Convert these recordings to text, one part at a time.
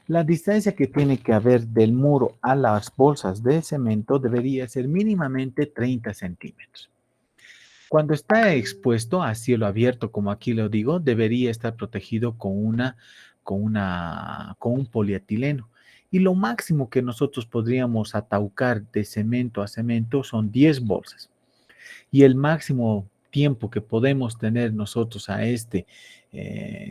La distancia que tiene que haber del muro a las bolsas de cemento debería ser mínimamente 30 centímetros. Cuando está expuesto a cielo abierto, como aquí lo digo, debería estar protegido con un polietileno. Y lo máximo que nosotros podríamos ataucar de cemento a cemento son 10 bolsas. Y el máximo tiempo que podemos tener nosotros a este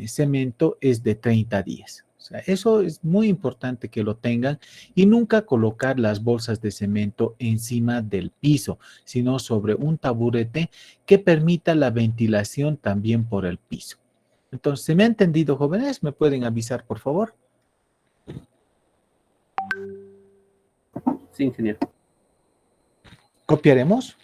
cemento es de 30 días. O sea, eso es muy importante que lo tengan y nunca colocar las bolsas de cemento encima del piso, sino sobre un taburete que permita la ventilación también por el piso. Entonces, ¿se me ha entendido, jóvenes? ¿Me pueden avisar, por favor? Sí, ingeniero. ¿Copiaremos?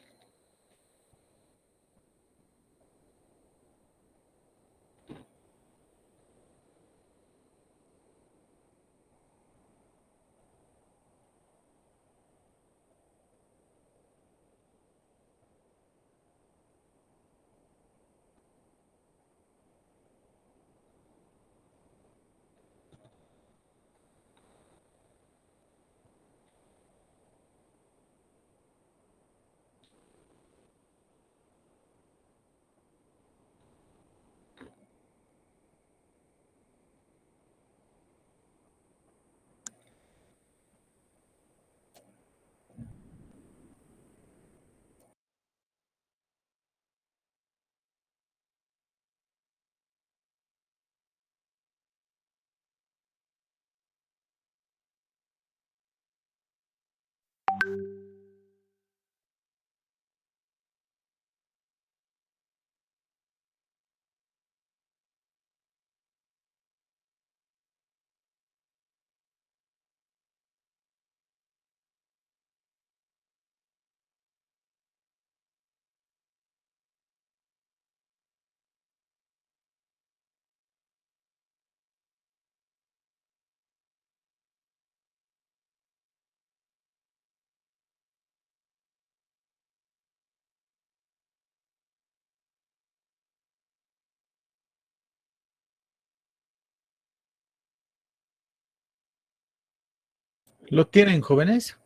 ¿Lo tienen, jóvenes?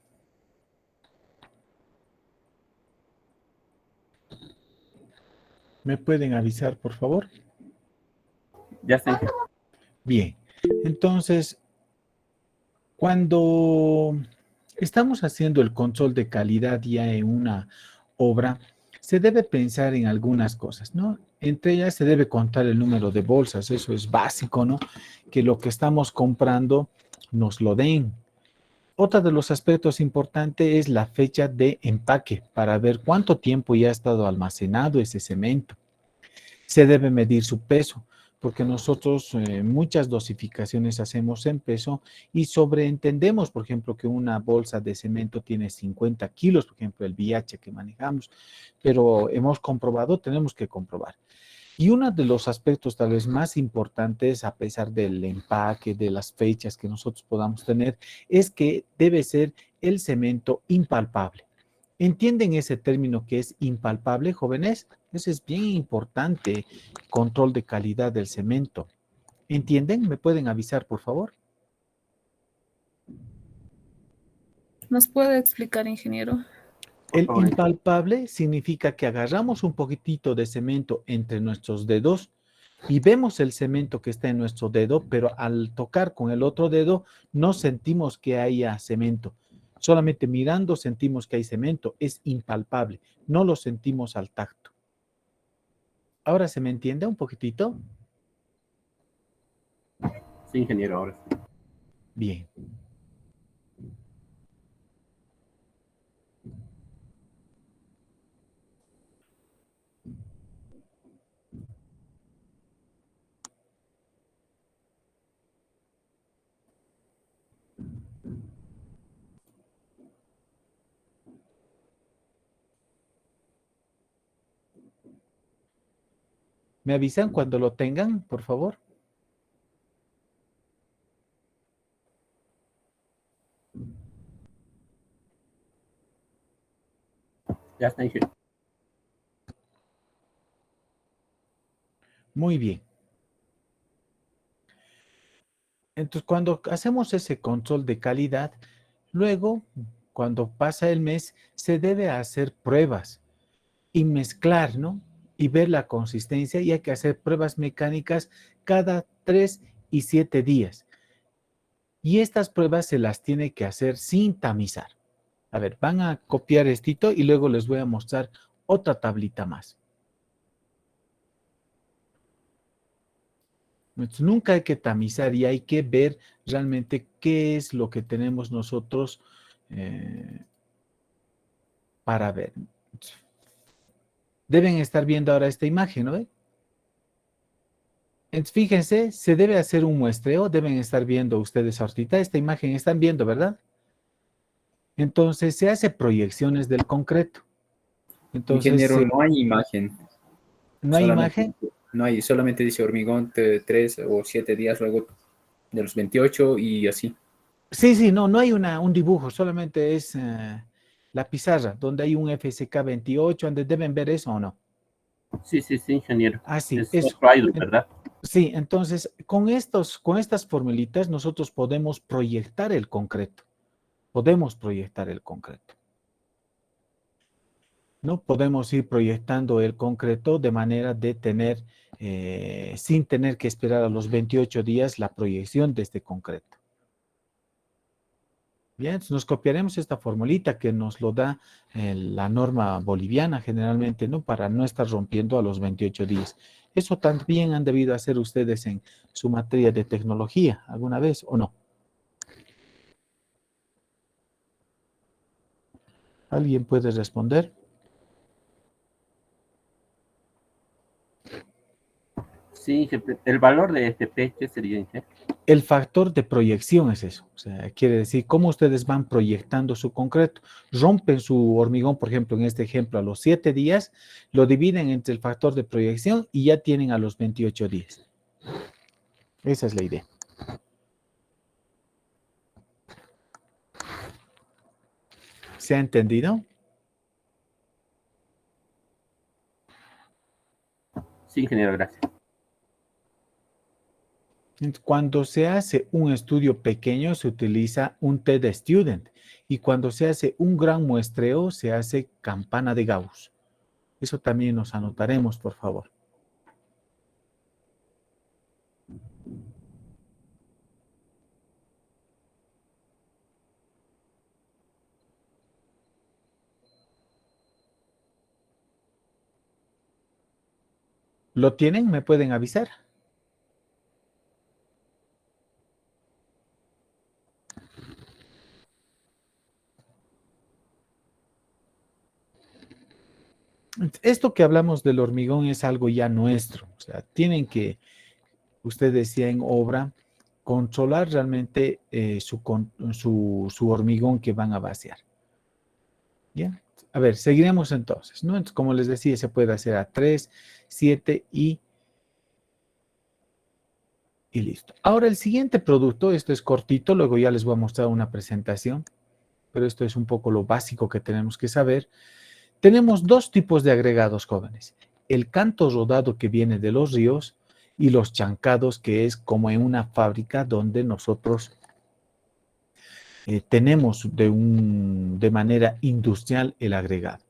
¿Me pueden avisar, por favor? Ya está, ingeniero. Bien, entonces, cuando estamos haciendo el control de calidad ya en una obra, se debe pensar en algunas cosas, ¿no? Entre ellas se debe contar el número de bolsas, eso es básico, ¿no? Que lo que estamos comprando nos lo den. Otro de los aspectos importantes es la fecha de empaque para ver cuánto tiempo ya ha estado almacenado ese cemento. Se debe medir su peso, porque nosotros muchas dosificaciones hacemos en peso y sobreentendemos, por ejemplo, que una bolsa de cemento tiene 50 kilos, por ejemplo, el VIH que manejamos, pero hemos comprobado, tenemos que comprobar. Y uno de los aspectos tal vez más importantes, a pesar del empaque, de las fechas que nosotros podamos tener, es que debe ser el cemento impalpable. ¿Entienden ese término que es impalpable, jóvenes? Eso es bien importante, control de calidad del cemento. ¿Entienden? ¿Me pueden avisar, por favor? ¿Nos puede explicar, ingeniero? Por El favor, ingeniero. impalpable significa que agarramos un poquitito de cemento entre nuestros dedos y vemos el cemento que está en nuestro dedo, pero al tocar con el otro dedo no sentimos que haya cemento. Solamente mirando sentimos que hay cemento. Es impalpable. No lo sentimos al tacto. ¿Ahora se me entiende un poquitito? Sí, ingeniero, ahora sí. Bien. ¿Me avisan cuando lo tengan, por favor? Ya está, ingeniero. Muy bien. Entonces, cuando hacemos ese control de calidad, luego, cuando pasa el mes, se debe hacer pruebas y mezclar, ¿no? Y ver la consistencia, y hay que hacer pruebas mecánicas cada 3 y 7 días. Y estas pruebas se las tiene que hacer sin tamizar. A ver, van a copiar esto y luego les voy a mostrar otra tablita más. Entonces, nunca hay que tamizar y hay que ver realmente qué es lo que tenemos nosotros para ver. Deben estar viendo ahora esta imagen, ¿no? Entonces, fíjense, se debe hacer un muestreo, deben estar viendo ustedes ahorita esta imagen, están viendo, ¿verdad? Entonces, se hace proyecciones del concreto. Entonces, Ingeniero, no hay imagen. ¿no hay Solamente, imagen? no hay, solamente dice hormigón de 3 o 7 días luego de los 28 y así. Sí, no hay un dibujo, solamente es la pizarra, donde hay un FSK 28, donde deben ver eso o no. Sí, ingeniero. Ah, sí, Es eso. otro idol, ¿verdad? Sí, entonces, con estas formulitas nosotros podemos proyectar el concreto. Podemos proyectar el concreto. ¿No? Podemos ir proyectando el concreto de manera de tener, sin tener que esperar a los 28 días, la proyección de este concreto. Bien, entonces nos copiaremos esta formulita que nos lo da la norma boliviana generalmente, ¿no? Para no estar rompiendo a los 28 días. Eso también han debido hacer ustedes en su materia de tecnología alguna vez, ¿o no? ¿Alguien puede responder? Sí, jefe. El valor de FP, ¿qué sería, jefe? El factor de proyección es eso. O sea, quiere decir cómo ustedes van proyectando su concreto. Rompen su hormigón, por ejemplo, en este ejemplo, a los 7 días, lo dividen entre el factor de proyección y ya tienen a los 28 días. Esa es la idea. ¿Se ha entendido? Sí, ingeniero, gracias. Cuando se hace un estudio pequeño, se utiliza un T-de-Student. Y cuando se hace un gran muestreo, se hace campana de Gauss. Eso también nos anotaremos, por favor. ¿Lo tienen? ¿Me pueden avisar? Esto que hablamos del hormigón es algo ya nuestro. O sea, tienen que, usted decía en obra, controlar realmente su hormigón que van a vaciar. ¿Bien? A ver, seguiremos entonces, ¿no? Entonces, como les decía, se puede hacer a 3, 7 y listo. Ahora el siguiente producto, esto es cortito, luego ya les voy a mostrar una presentación, pero esto es un poco lo básico que tenemos que saber. Tenemos dos tipos de agregados, jóvenes. El canto rodado que viene de los ríos y los chancados, que es como en una fábrica donde nosotros tenemos de manera industrial el agregado.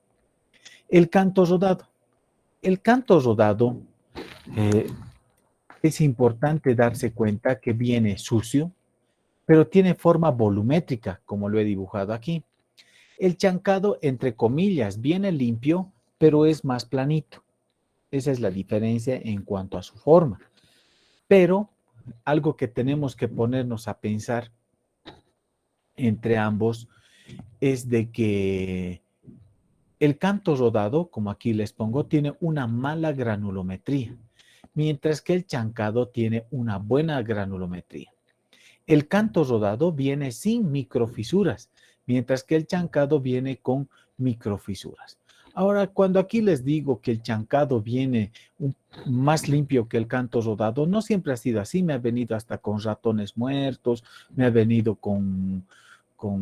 El canto rodado. El canto rodado es importante darse cuenta que viene sucio, pero tiene forma volumétrica, como lo he dibujado aquí. El chancado, entre comillas, viene limpio, pero es más planito. Esa es la diferencia en cuanto a su forma. Pero algo que tenemos que ponernos a pensar entre ambos es de que el canto rodado, como aquí les pongo, tiene una mala granulometría, mientras que el chancado tiene una buena granulometría. El canto rodado viene sin microfisuras, mientras que el chancado viene con microfisuras. Ahora, cuando aquí les digo que el chancado viene más limpio que el canto rodado, no siempre ha sido así. Me ha venido hasta con ratones muertos, me ha venido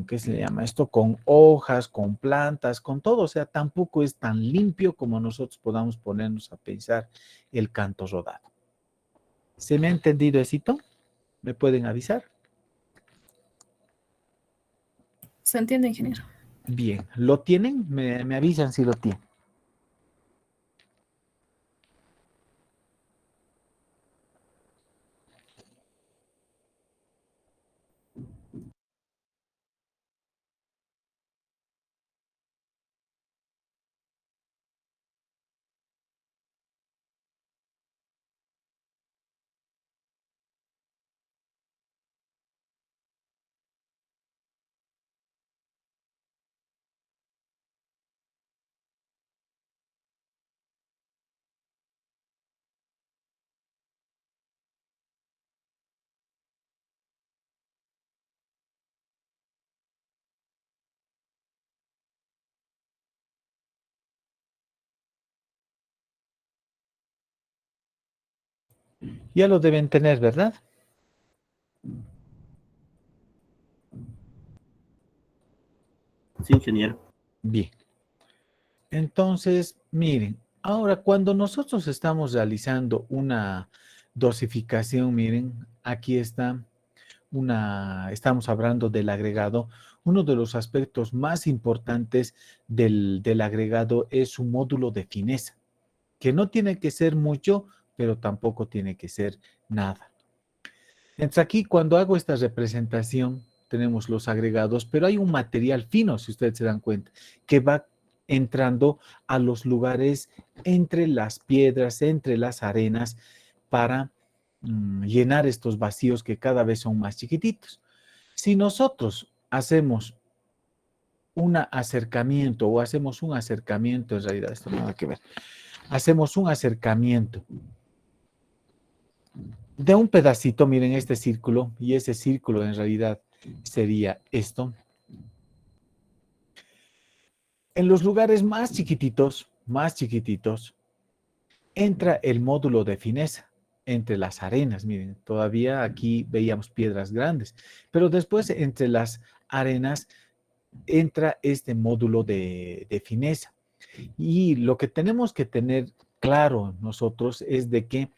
¿qué se le llama esto? Con hojas, con plantas, con todo. O sea, tampoco es tan limpio como nosotros podamos ponernos a pensar el canto rodado. ¿Se me ha entendido, Esito? ¿Me pueden avisar? ¿Se entiende, ingeniero? Bien, ¿lo tienen? Me avisan si lo tienen. Ya lo deben tener, ¿verdad? Sí, ingeniero. Bien. Entonces, miren, ahora cuando nosotros estamos realizando una dosificación, miren, aquí está estamos hablando del agregado. Uno de los aspectos más importantes del agregado es su módulo de fineza, que no tiene que ser mucho, pero tampoco tiene que ser nada. Entonces aquí cuando hago esta representación tenemos los agregados, pero hay un material fino, si ustedes se dan cuenta, que va entrando a los lugares entre las piedras, entre las arenas, para llenar estos vacíos que cada vez son más chiquititos. Si nosotros hacemos un acercamiento o hacemos un acercamiento, en realidad esto no nada que ver, hacemos un acercamiento de un pedacito, miren este círculo, y ese círculo en realidad sería esto. En los lugares más chiquititos, entra el módulo de fineza entre las arenas. Miren, todavía aquí veíamos piedras grandes, pero después entre las arenas entra este módulo de fineza. Y lo que tenemos que tener claro nosotros es de que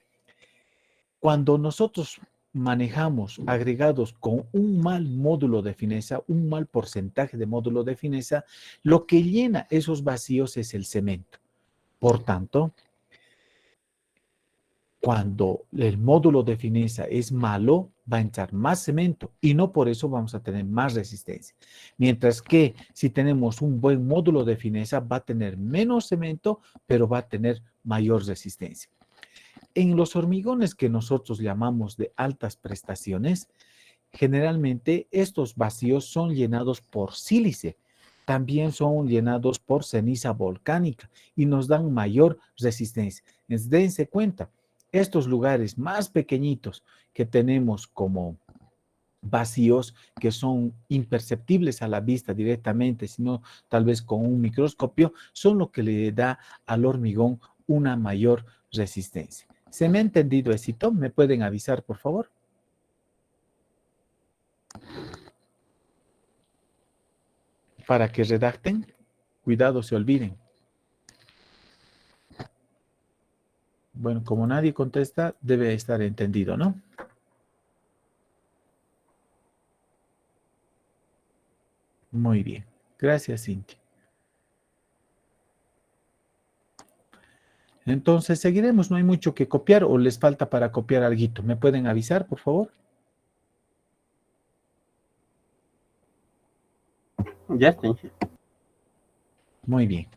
cuando nosotros manejamos agregados con un mal módulo de fineza, un mal porcentaje de módulo de fineza, lo que llena esos vacíos es el cemento. Por tanto, cuando el módulo de fineza es malo, va a entrar más cemento y no por eso vamos a tener más resistencia. Mientras que si tenemos un buen módulo de fineza, va a tener menos cemento, pero va a tener mayor resistencia. En los hormigones que nosotros llamamos de altas prestaciones, generalmente estos vacíos son llenados por sílice, también son llenados por ceniza volcánica y nos dan mayor resistencia. Entonces, dense cuenta, estos lugares más pequeñitos que tenemos como vacíos que son imperceptibles a la vista directamente, sino tal vez con un microscopio, son lo que le da al hormigón una mayor resistencia. ¿Se me ha entendido, éxito? ¿Me pueden avisar, por favor? Para que redacten, cuidado, se olviden. Bueno, como nadie contesta, debe estar entendido, ¿no? Muy bien. Gracias, Cintia. Entonces, seguiremos. No hay mucho que copiar o les falta para copiar algo. ¿Me pueden avisar, por favor? Ya está, ingeniero. Muy bien.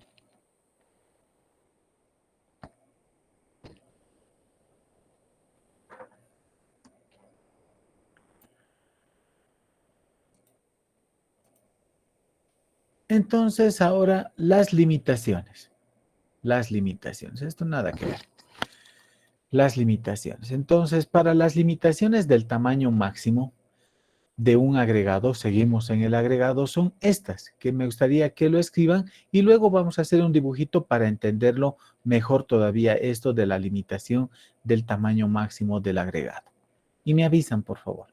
Entonces, ahora las limitaciones. Las limitaciones. Esto nada que ver. Las limitaciones. Entonces, para las limitaciones del tamaño máximo de un agregado, seguimos en el agregado, son estas, que me gustaría que lo escriban y luego vamos a hacer un dibujito para entenderlo mejor todavía esto de la limitación del tamaño máximo del agregado. Y me avisan, por favor.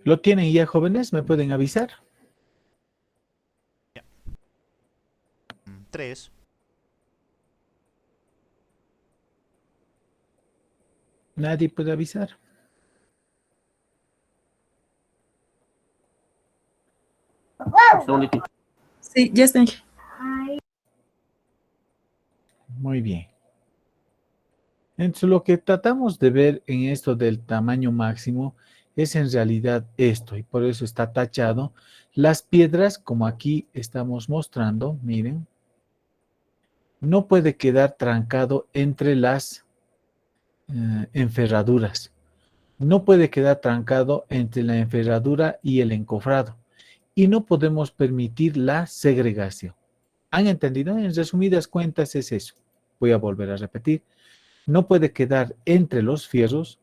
¿Lo tienen ya, jóvenes? ¿Me pueden avisar? 3. Nadie puede avisar. Un segundito. Sí, ya está. Muy bien. Entonces, lo que tratamos de ver en esto del tamaño máximo es en realidad esto, y por eso está tachado. Las piedras, como aquí estamos mostrando, miren, no puede quedar trancado entre las enferraduras. No puede quedar trancado entre la enferradura y el encofrado. Y no podemos permitir la segregación. ¿Han entendido? En resumidas cuentas es eso. Voy a volver a repetir. No puede quedar entre los fierros,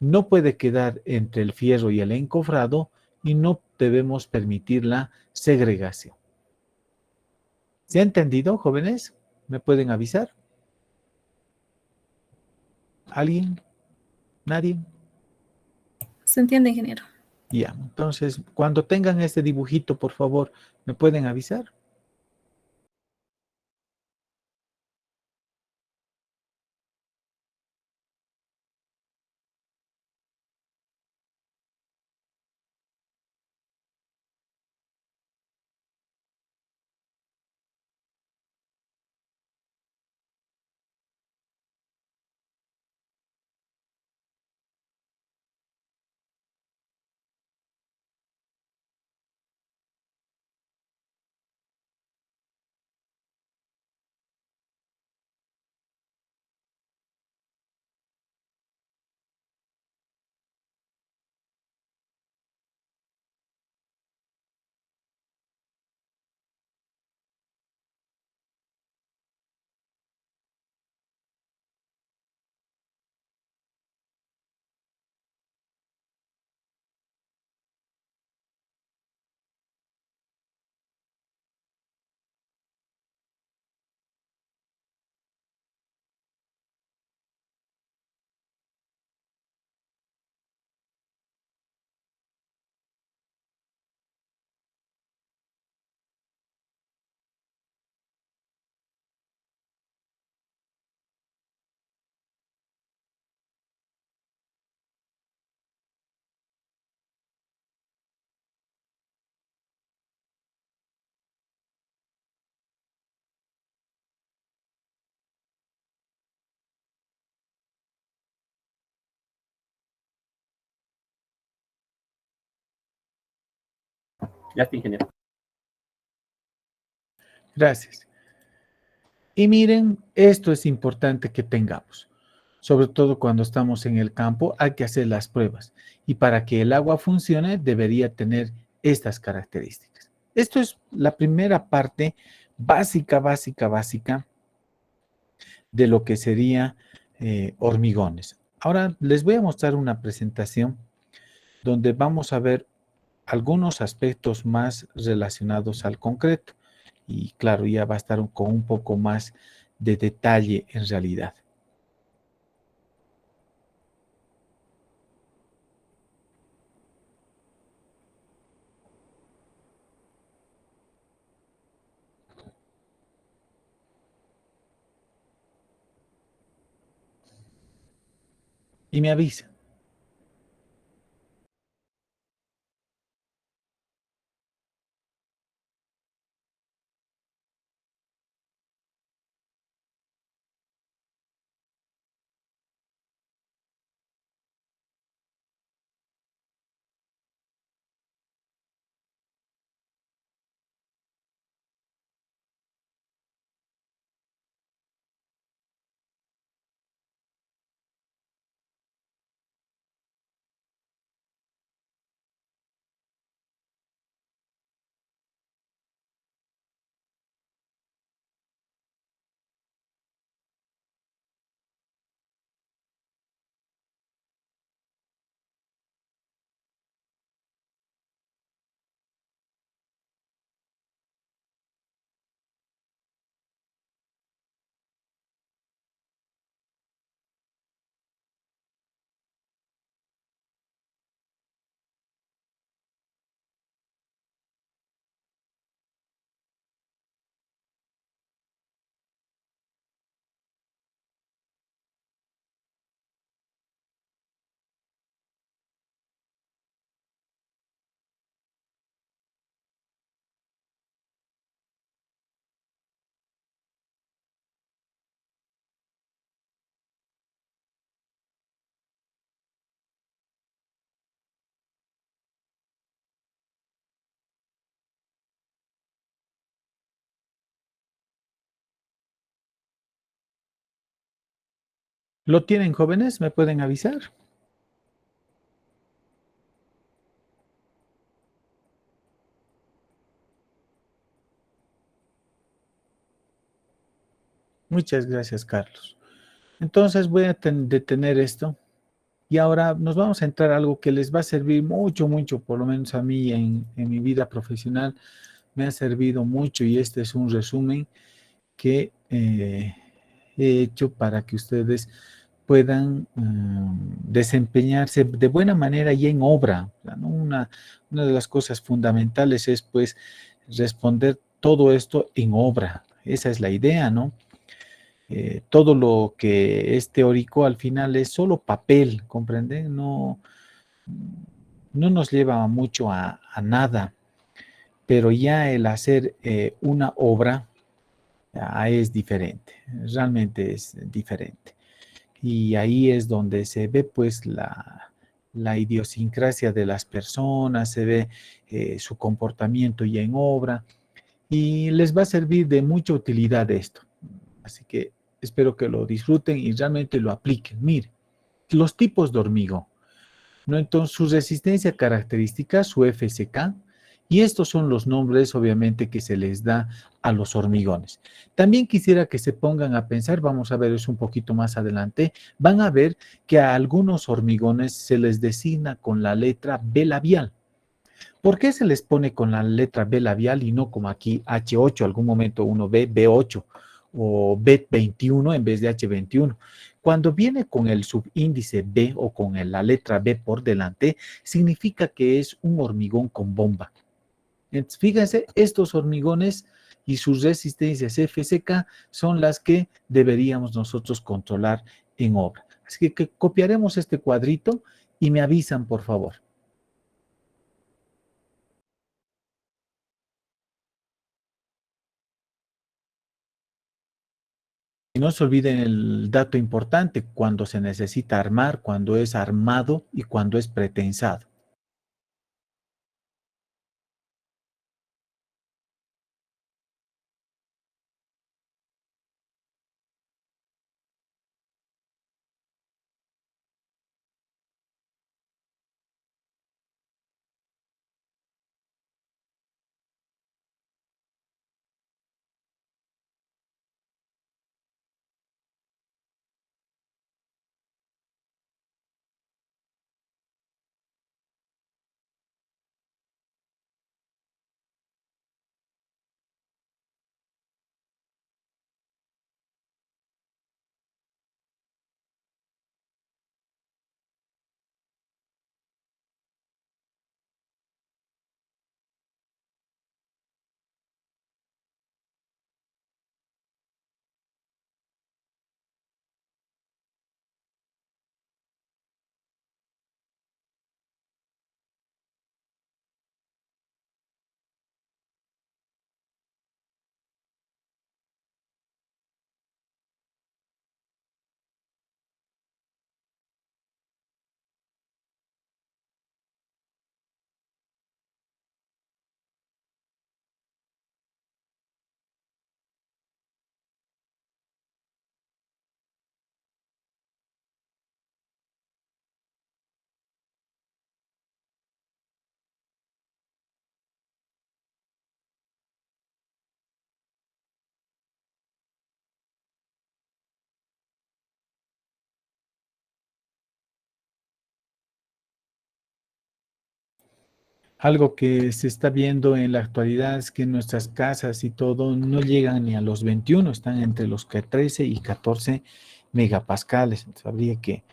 no puede quedar entre el fierro y el encofrado y no debemos permitir la segregación. ¿Se ha entendido, jóvenes? ¿Me pueden avisar? ¿Alguien? ¿Nadie? Se entiende, ingeniero. Ya, entonces, cuando tengan este dibujito, por favor, ¿me pueden avisar? Ya está, ingeniero. Gracias. Y miren, esto es importante que tengamos. Sobre todo cuando estamos en el campo, hay que hacer las pruebas. Y para que el agua funcione, debería tener estas características. Esto es la primera parte básica de lo que sería hormigones. Ahora les voy a mostrar una presentación donde vamos a ver algunos aspectos más relacionados al concreto. Y claro, ya va a estar con un poco más de detalle en realidad. Y me avisa. ¿Lo tienen, jóvenes? ¿Me pueden avisar? Muchas gracias, Carlos. Entonces voy a detener esto y ahora nos vamos a entrar a algo que les va a servir mucho, mucho, por lo menos a mí en mi vida profesional me ha servido mucho y este es un resumen que he hecho para que ustedes puedan desempeñarse de buena manera y en obra, ¿no? Una de las cosas fundamentales es pues responder todo esto en obra. Esa es la idea, ¿no? Todo lo que es teórico al final es solo papel, ¿comprenden? No, no nos lleva mucho a nada, pero ya el hacer una obra es diferente, realmente es diferente. Y ahí es donde se ve pues la idiosincrasia de las personas, se ve su comportamiento ya en obra y les va a servir de mucha utilidad esto. Así que espero que lo disfruten y realmente lo apliquen. Mire, los tipos de hormigón, ¿no? Entonces, su resistencia característica, su FSK, y estos son los nombres, obviamente, que se les da a los hormigones. También quisiera que se pongan a pensar, vamos a ver eso un poquito más adelante, van a ver que a algunos hormigones se les designa con la letra B labial. ¿Por qué se les pone con la letra B labial y no como aquí H8, algún momento uno ve B8 o B21 en vez de H21? Cuando viene con el subíndice B o con la letra B por delante, significa que es un hormigón con bomba. Entonces, fíjense, estos hormigones y sus resistencias FSK son las que deberíamos nosotros controlar en obra. Así que copiaremos este cuadrito y me avisan, por favor. Y no se olviden el dato importante, cuando se necesita armar, cuando es armado y cuando es pretensado. Algo que se está viendo en la actualidad es que nuestras casas y todo no llegan ni a los 21, están entre los 13 y 14 megapascales. Entonces habría que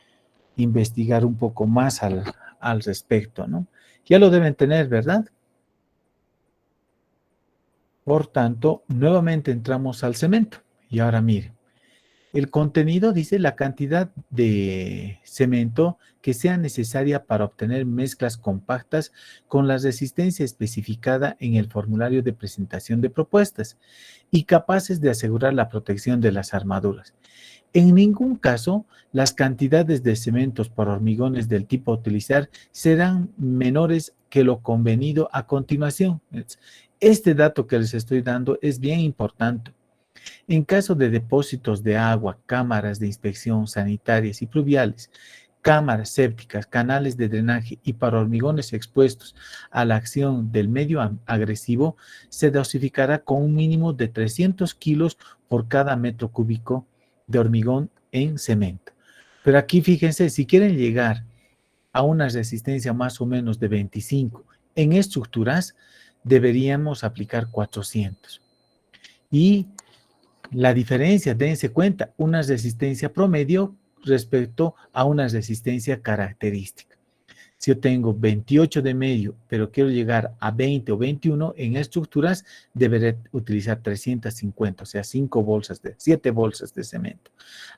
investigar un poco más al respecto, ¿no? Ya lo deben tener, ¿verdad? Por tanto, nuevamente entramos al cemento. Y ahora mire, el contenido dice la cantidad de cemento que sea necesaria para obtener mezclas compactas con la resistencia especificada en el formulario de presentación de propuestas y capaces de asegurar la protección de las armaduras. En ningún caso, las cantidades de cementos por hormigones del tipo a utilizar serán menores que lo convenido a continuación. Este dato que les estoy dando es bien importante. En caso de depósitos de agua, cámaras de inspección sanitarias y pluviales, cámaras sépticas, canales de drenaje y para hormigones expuestos a la acción del medio agresivo, se dosificará con un mínimo de 300 kilos por cada metro cúbico de hormigón en cemento. Pero aquí fíjense, si quieren llegar a una resistencia más o menos de 25 en estructuras, deberíamos aplicar 400. Y la diferencia, dense cuenta, una resistencia promedio respecto a una resistencia característica. Si yo tengo 28 de medio, pero quiero llegar a 20 o 21 en estructuras, deberé utilizar 350, o sea, 7 bolsas de cemento.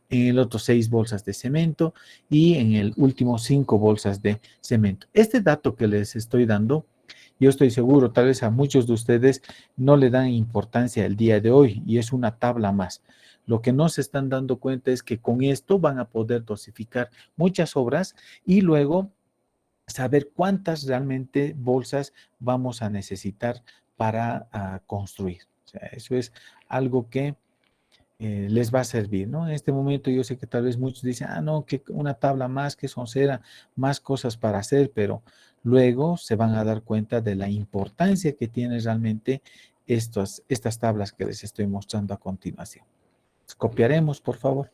En el otro 6 bolsas de cemento y en el último 5 bolsas de cemento. Este dato que les estoy dando, yo estoy seguro, tal vez a muchos de ustedes no le dan importancia el día de hoy y es una tabla más. Lo que no se están dando cuenta es que con esto van a poder dosificar muchas obras y luego saber cuántas realmente bolsas vamos a necesitar para construir. O sea, eso es algo que les va a servir, ¿no? En este momento yo sé que tal vez muchos dicen, no, que una tabla más, que soncera, más cosas para hacer, pero luego se van a dar cuenta de la importancia que tienen realmente estas tablas que les estoy mostrando a continuación. Copiaremos, por favor.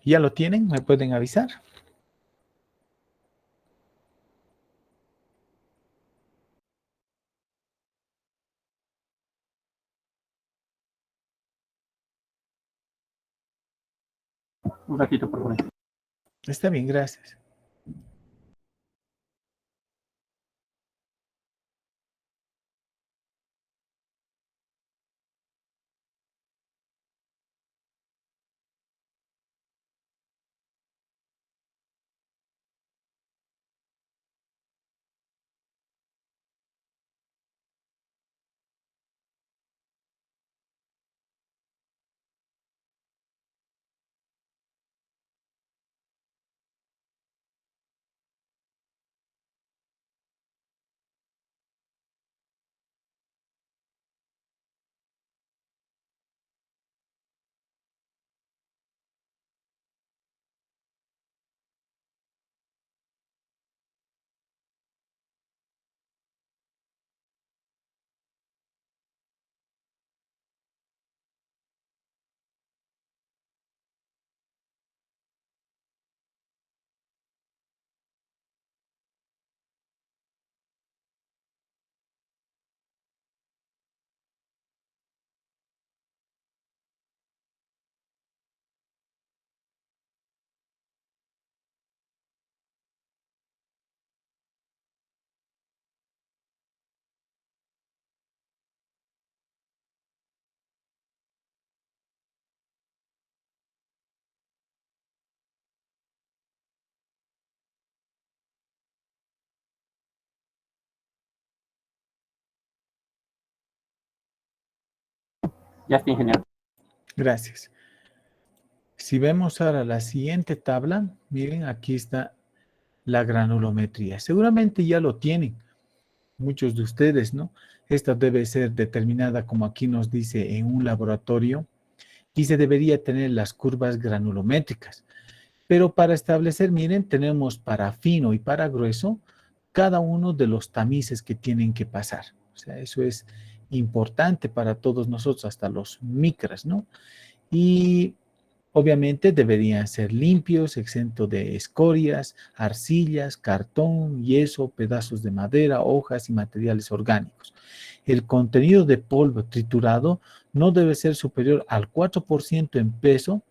¿Ya lo tienen? ¿Me pueden avisar? Un ratito, por favor. Está bien, gracias. Ya está, ingeniero. Gracias. Si vemos ahora la siguiente tabla, miren, aquí está la granulometría. Seguramente ya lo tienen muchos de ustedes, ¿no? Esta debe ser determinada, como aquí nos dice, en un laboratorio y se debería tener las curvas granulométricas. Pero para establecer, miren, tenemos para fino y para grueso cada uno de los tamices que tienen que pasar. O sea, eso es importante para todos nosotros, hasta los micras, ¿no? Y obviamente deberían ser limpios, exentos de escorias, arcillas, cartón, yeso, pedazos de madera, hojas y materiales orgánicos. El contenido de polvo triturado no debe ser superior al 4% en peso,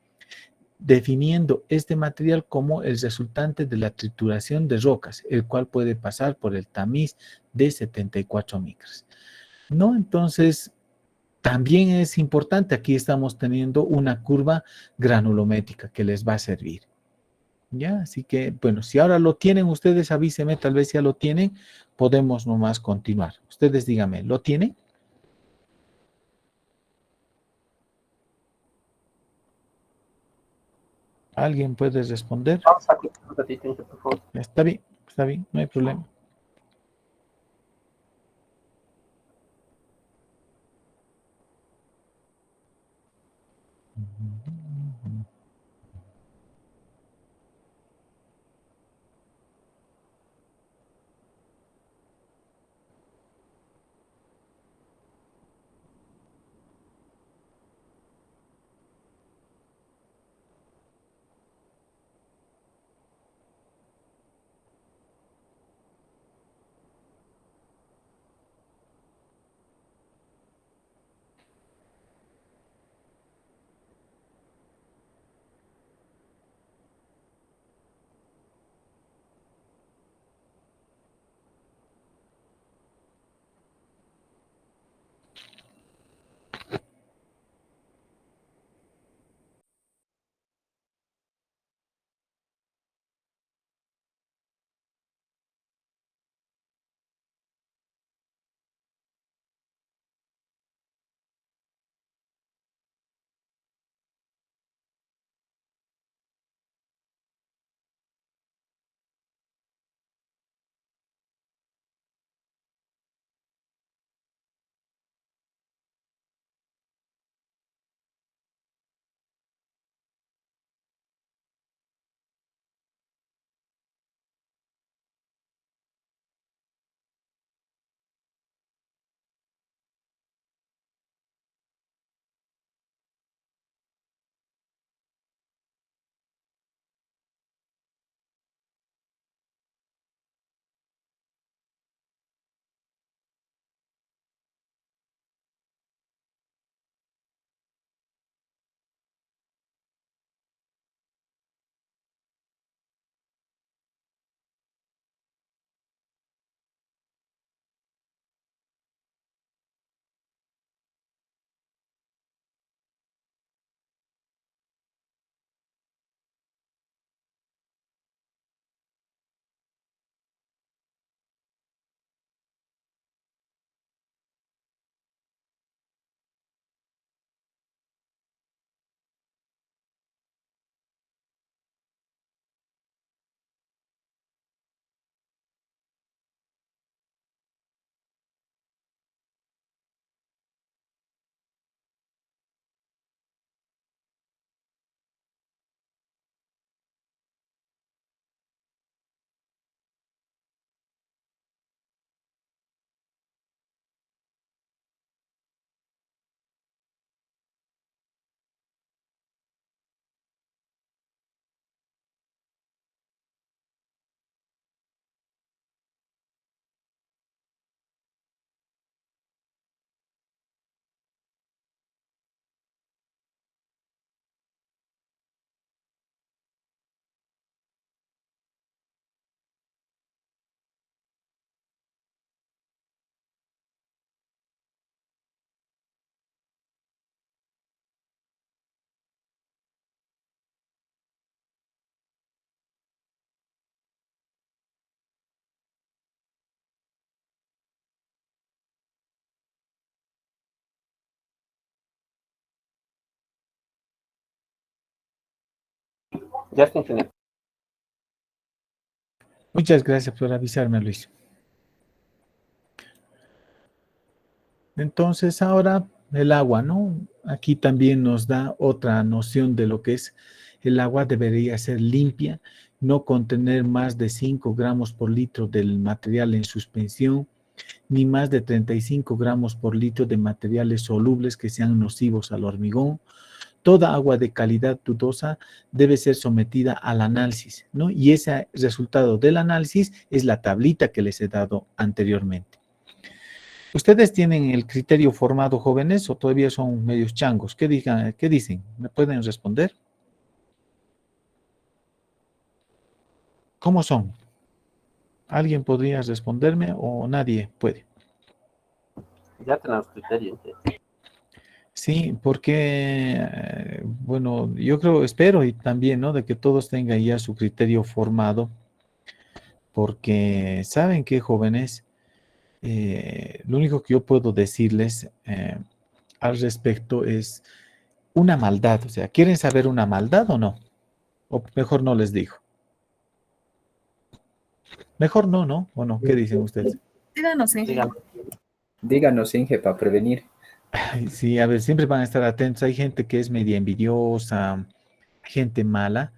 definiendo este material como el resultante de la trituración de rocas, el cual puede pasar por el tamiz de 74 micras. ¿No? Entonces, también es importante, aquí estamos teniendo una curva granulométrica que les va a servir. ¿Ya? Así que, bueno, si ahora lo tienen ustedes, avísenme, tal vez ya lo tienen, podemos nomás continuar. Ustedes díganme, ¿lo tienen? ¿Alguien puede responder? Vamos a quitar la asistencia, por favor. Está bien, no hay problema. Ya está, ingeniero. Muchas gracias por avisarme, Luis. Entonces, ahora el agua, ¿no? Aquí también nos da otra noción de lo que es el agua. Debería ser limpia, no contener más de 5 gramos por litro del material en suspensión, ni más de 35 gramos por litro de materiales solubles que sean nocivos al hormigón. Toda agua de calidad dudosa debe ser sometida al análisis, ¿no? Y ese resultado del análisis es la tablita que les he dado anteriormente. ¿Ustedes tienen el criterio formado, jóvenes, o todavía son medios changos? ¿Qué dicen? ¿Me pueden responder? ¿Cómo son? ¿Alguien podría responderme o nadie puede? Ya tenemos criterios. Sí, porque, bueno, yo creo, espero y también, ¿no? De que todos tengan ya su criterio formado, porque saben que, jóvenes, lo único que yo puedo decirles al respecto es una maldad. O sea, ¿quieren saber una maldad o no? O mejor no les digo. Mejor no, ¿no? ¿O no? ¿Qué dicen ustedes? Díganos, ingeniero. Dígame. Díganos, Inge, para prevenir. Ay, sí, a ver, siempre van a estar atentos. Hay gente que es media envidiosa, gente mala.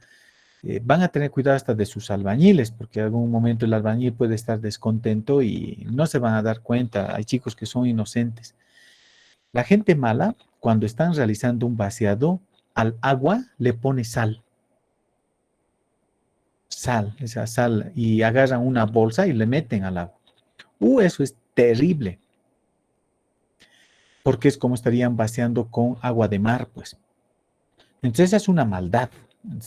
Van a tener cuidado hasta de sus albañiles, porque en algún momento el albañil puede estar descontento y no se van a dar cuenta. Hay chicos que son inocentes. La gente mala, cuando están realizando un vaciado, al agua le pone sal. Sal, esa sal, y agarran una bolsa y le meten al agua. Eso es terrible, porque es como estarían vaciando con agua de mar, pues. Entonces esa es una maldad.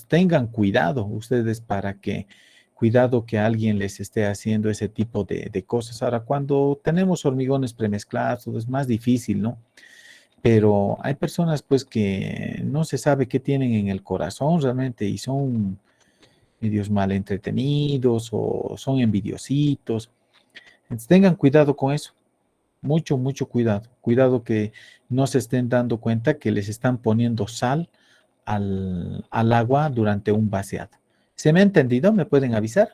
Tengan cuidado ustedes para que, cuidado que alguien les esté haciendo ese tipo de cosas. Ahora, cuando tenemos hormigones premezclados, es más difícil, ¿no? Pero hay personas pues que no se sabe qué tienen en el corazón realmente y son medios mal entretenidos o son envidiositos. Entonces, tengan cuidado con eso. Mucho, mucho cuidado. Cuidado que no se estén dando cuenta que les están poniendo sal al agua durante un vaciado. ¿Se me ha entendido? ¿Me pueden avisar?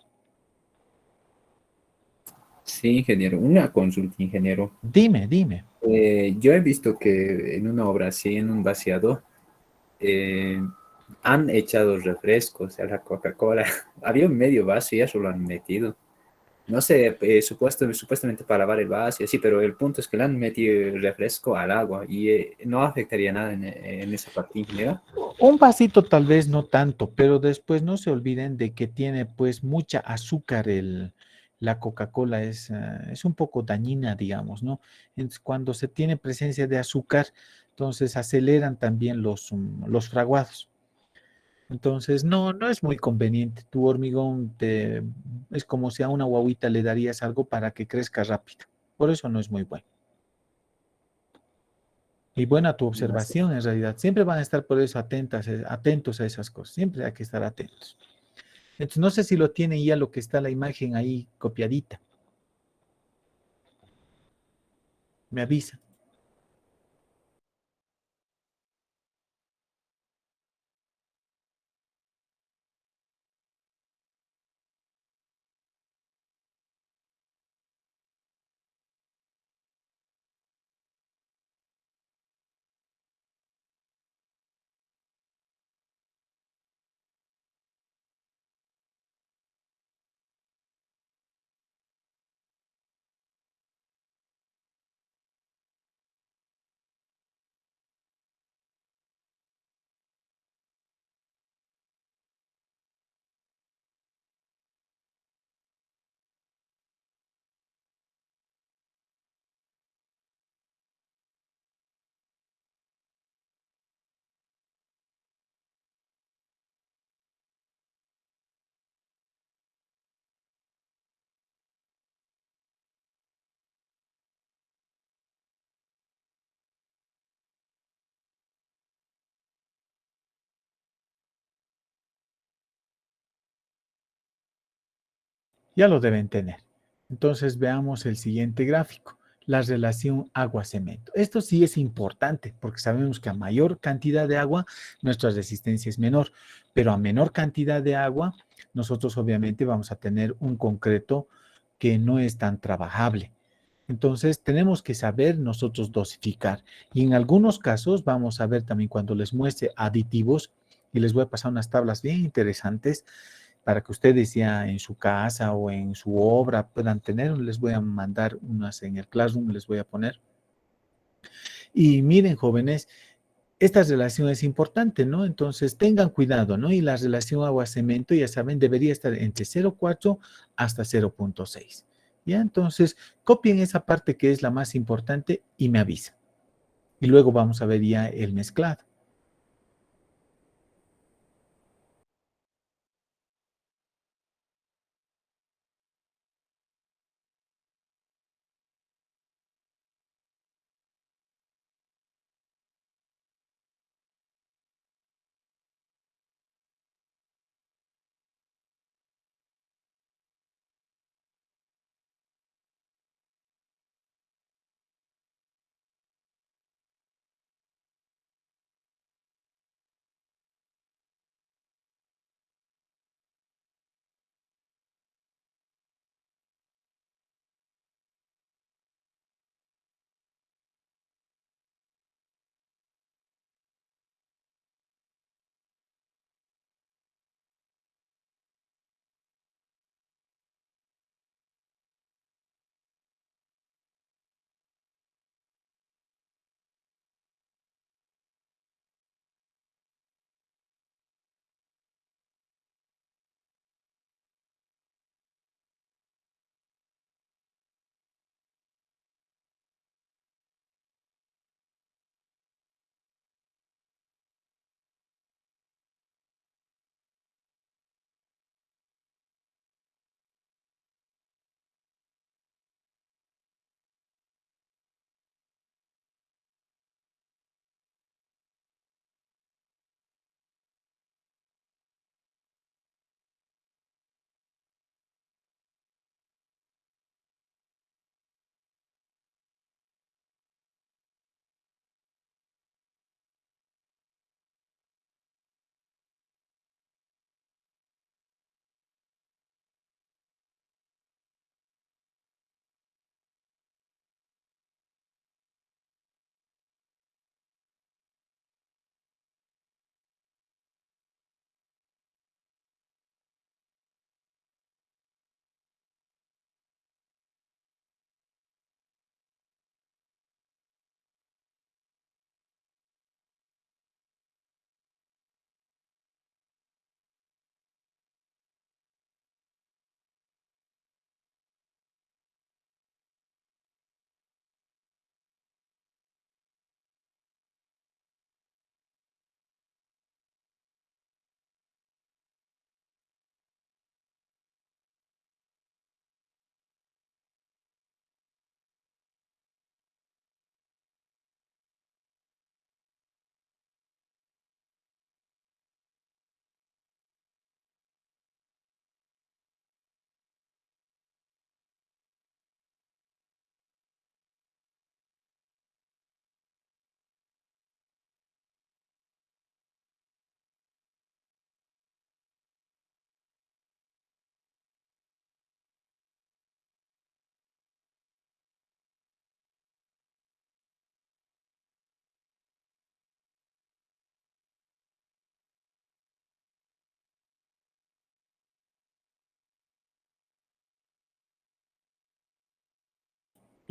Sí, ingeniero. Una consulta, ingeniero. Dime, dime. Yo he visto que en una obra así, en un vaciado, eh, han echado refrescos a la Coca-Cola. Había un medio vaso y eso lo han metido. No sé, supuestamente para lavar el vaso y así, pero el punto es que le han metido el refresco al agua y no afectaría nada en esa parte, ingeniero. Un vasito tal vez no tanto, pero después no se olviden de que tiene pues mucha azúcar la Coca-Cola es un poco dañina, digamos, ¿no? Entonces, cuando se tiene presencia de azúcar, entonces aceleran también los fraguados. Entonces, no, no es muy conveniente. Tu hormigón es como si a una guagüita le darías algo para que crezca rápido. Por eso no es muy bueno. Y buena tu observación, en realidad. Siempre van a estar por eso atentos a esas cosas. Siempre hay que estar atentos. Entonces, no sé si lo tienen ya lo que está la imagen ahí copiadita. Me avisa. Ya lo deben tener. Entonces, veamos el siguiente gráfico. la relación agua-cemento. Esto sí es importante porque sabemos que a mayor cantidad de agua, nuestra resistencia es menor, pero a menor cantidad de agua, nosotros obviamente vamos a tener un concreto que no es tan trabajable. Entonces, tenemos que saber nosotros dosificar. Y en algunos casos, vamos a ver también cuando les muestre aditivos, y les voy a pasar unas tablas bien interesantes para que ustedes ya en su casa o en su obra puedan tener. Les voy a mandar unas en el Classroom, les voy a poner. Y miren, jóvenes, esta relación es importante, ¿no? Entonces, tengan cuidado, ¿no? Y la relación agua-cemento, ya saben, debería estar entre 0,4 hasta 0,6. ¿Ya? Entonces, copien esa parte que es la más importante y me avisan. Y luego vamos a ver ya el mezclado.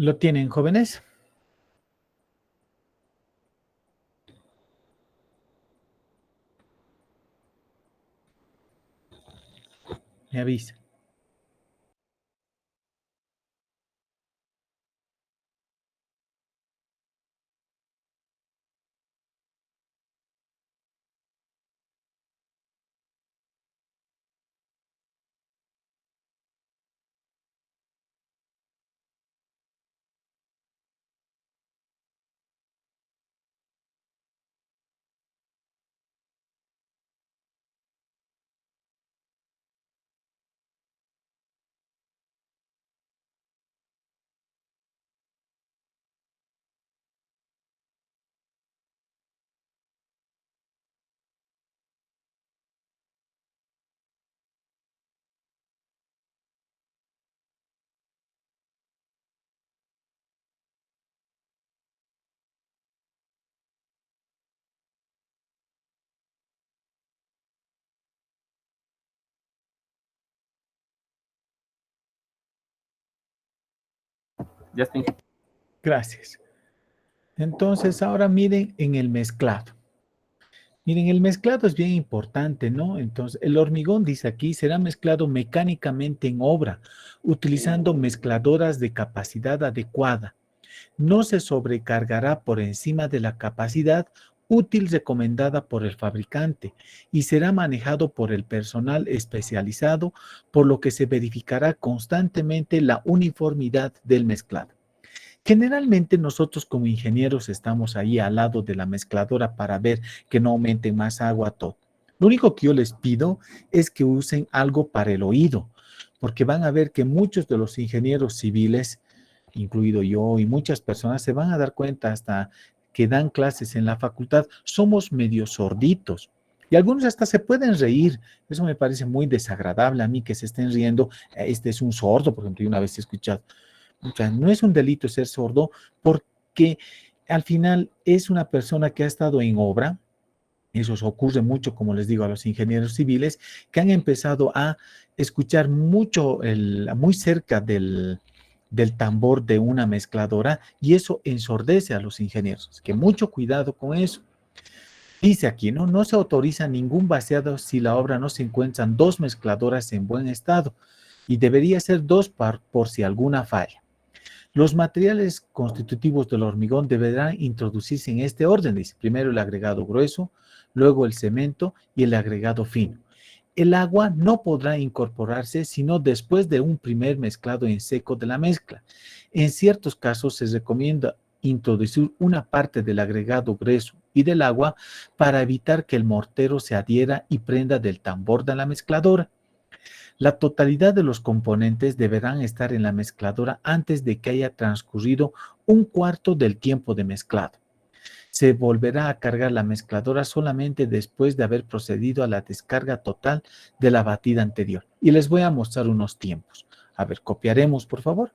¿Lo tienen, jóvenes? Me avisa. Ya está, ingeniero. Gracias. Entonces, ahora miren en el mezclado. Miren, el mezclado es bien importante, ¿no? Entonces, el hormigón, dice aquí, será mezclado mecánicamente en obra, utilizando mezcladoras de capacidad adecuada. No se sobrecargará por encima de la capacidad útil recomendada por el fabricante y será manejado por el personal especializado, por lo que se verificará constantemente la uniformidad del mezclado. Generalmente nosotros como ingenieros estamos ahí al lado de la mezcladora para ver que no aumente más agua, todo. Lo único que yo les pido es que usen algo para el oído, porque van a ver que muchos de los ingenieros civiles, incluido yo y muchas personas, se van a dar cuenta hasta que dan clases en la facultad, somos medio sorditos. Y algunos hasta se pueden reír. Eso me parece muy desagradable a mí que se estén riendo. Este es un sordo, por ejemplo, yo una vez he escuchado. O sea, no es un delito ser sordo porque al final es una persona que ha estado en obra. Eso ocurre mucho, como les digo, a los ingenieros civiles que han empezado a escuchar mucho, muy cerca del tambor de una mezcladora y eso ensordece a los ingenieros. Así que mucho cuidado con eso. Dice aquí, ¿no? No se autoriza ningún vaciado si la obra no se encuentran dos mezcladoras en buen estado y debería ser dos por si alguna falla. Los materiales constitutivos del hormigón deberán introducirse en este orden, dice. Primero el agregado grueso, luego el cemento y el agregado fino. El agua no podrá incorporarse sino después de un primer mezclado en seco de la mezcla. En ciertos casos se recomienda introducir una parte del agregado grueso y del agua para evitar que el mortero se adhiera y prenda del tambor de la mezcladora. La totalidad de los componentes deberán estar en la mezcladora antes de que haya transcurrido un cuarto del tiempo de mezclado. Se volverá a cargar la mezcladora solamente después de haber procedido a la descarga total de la batida anterior. Y les voy a mostrar unos tiempos. A ver, copiaremos, por favor.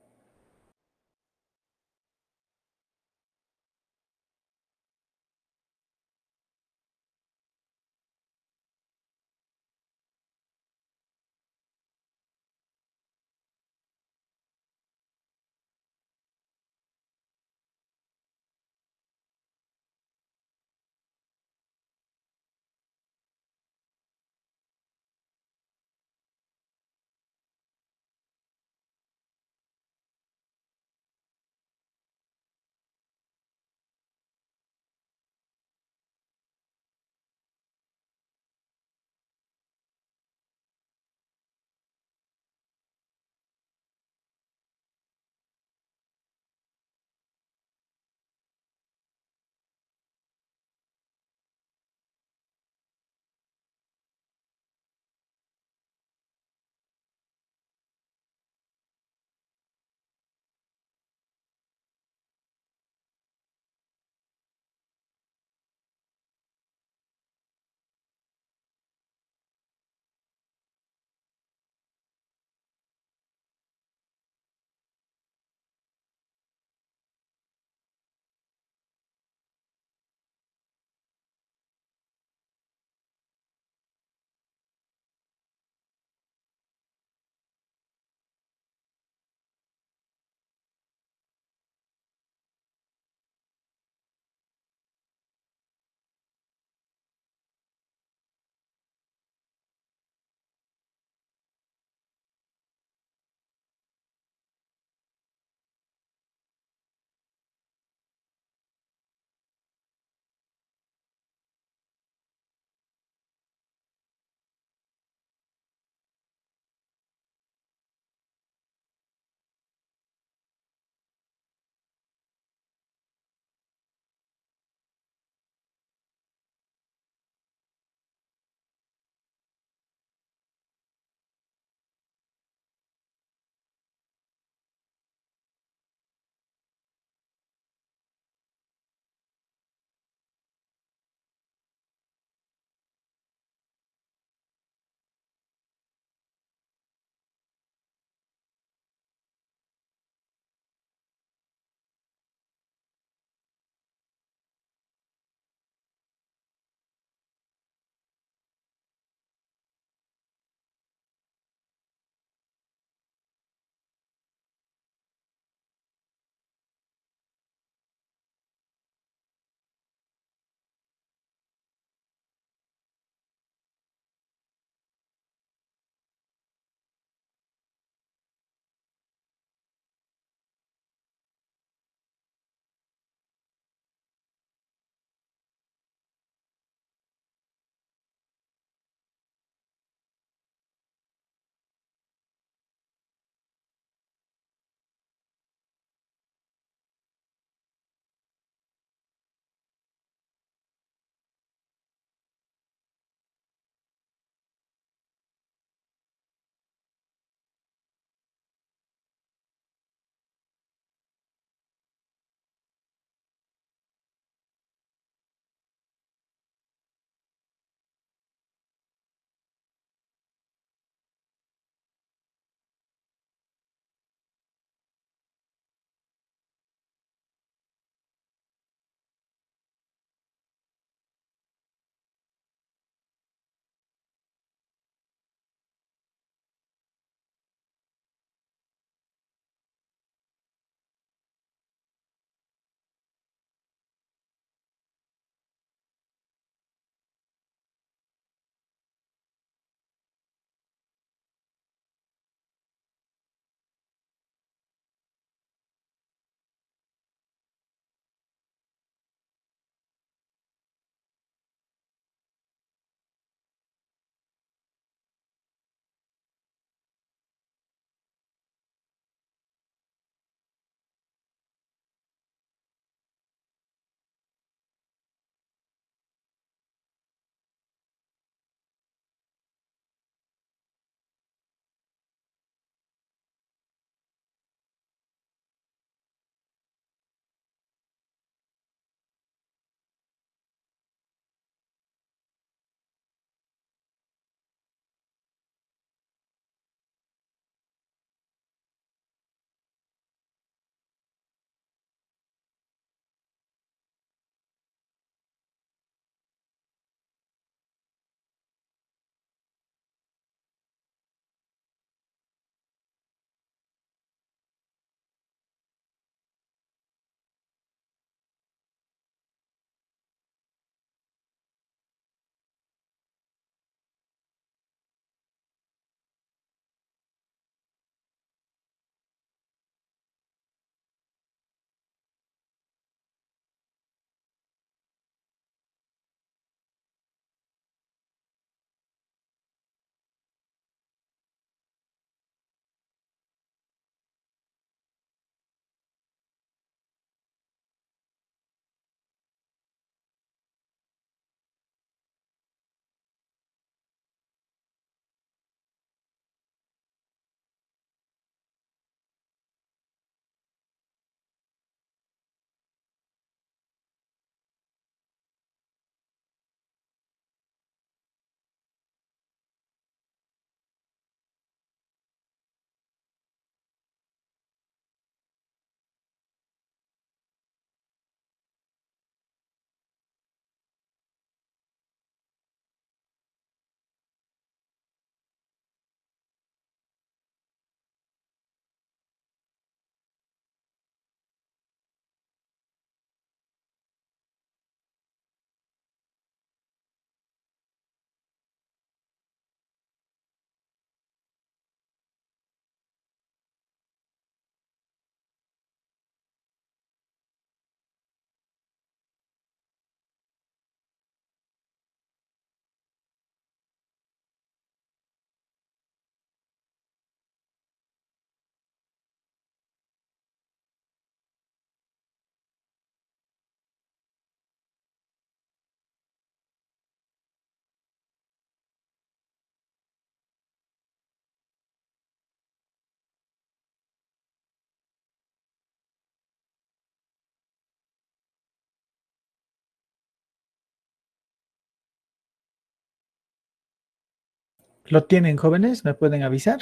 ¿Lo tienen, jóvenes? ¿Me pueden avisar?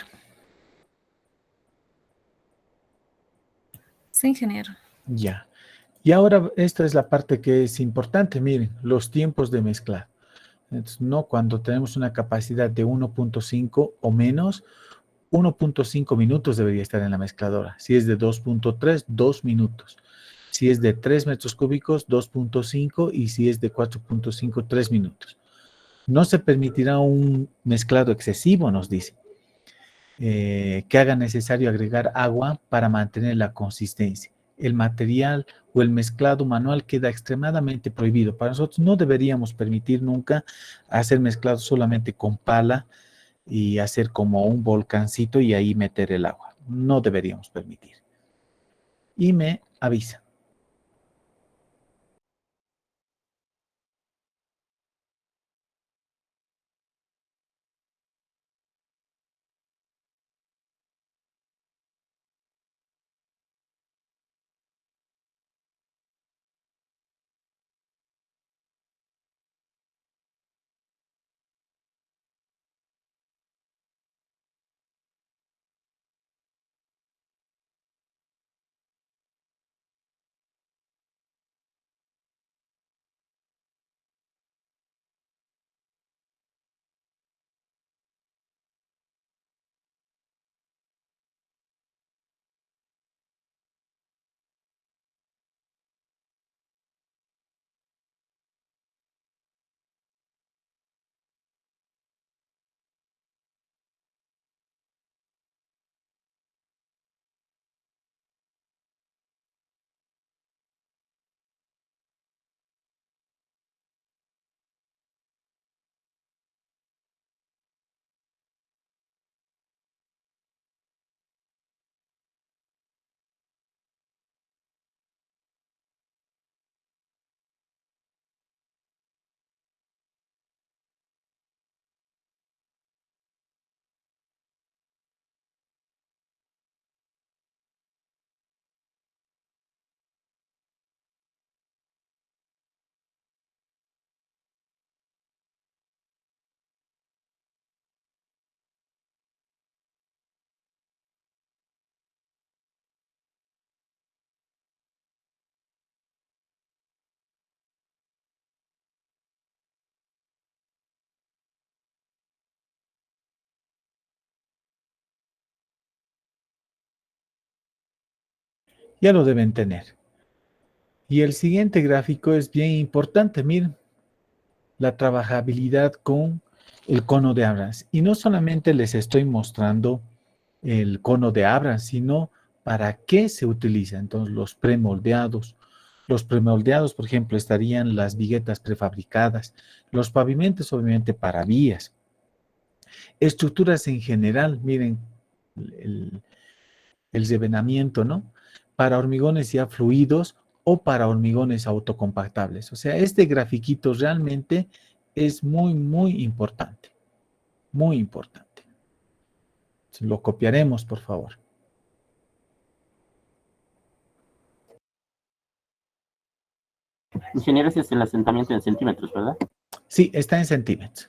Sí, ingeniero. Ya. Y ahora esta es la parte que es importante. Miren, los tiempos de mezclado. Entonces, no cuando tenemos una capacidad de 1.5 o menos, 1.5 minutos debería estar en la mezcladora. Si es de 2.3, 2 minutos. Si es de 3 metros cúbicos, 2.5 y si es de 4.5, 3 minutos. No se permitirá un mezclado excesivo, nos dice, que haga necesario agregar agua para mantener la consistencia. El material o el mezclado manual queda extremadamente prohibido. Para nosotros no deberíamos permitir nunca hacer mezclado solamente con pala y hacer como un volcancito y ahí meter el agua. No deberíamos permitir. Y me avisa. Ya lo deben tener. Y el siguiente gráfico es bien importante. Miren, la trabajabilidad con el cono de Abrams. Y no solamente les estoy mostrando el cono de Abrams, sino para qué se utiliza. Entonces, los premoldeados. Los premoldeados, por ejemplo, estarían las viguetas prefabricadas, los pavimentos, obviamente, para vías. Estructuras en general, miren, el, el revenamiento, ¿no? Para hormigones ya fluidos o para hormigones autocompactables. O sea, este grafiquito realmente es muy, muy importante. Muy importante. Lo copiaremos, por favor. Ingeniero, ese es el asentamiento en centímetros, ¿verdad? Sí, está en centímetros.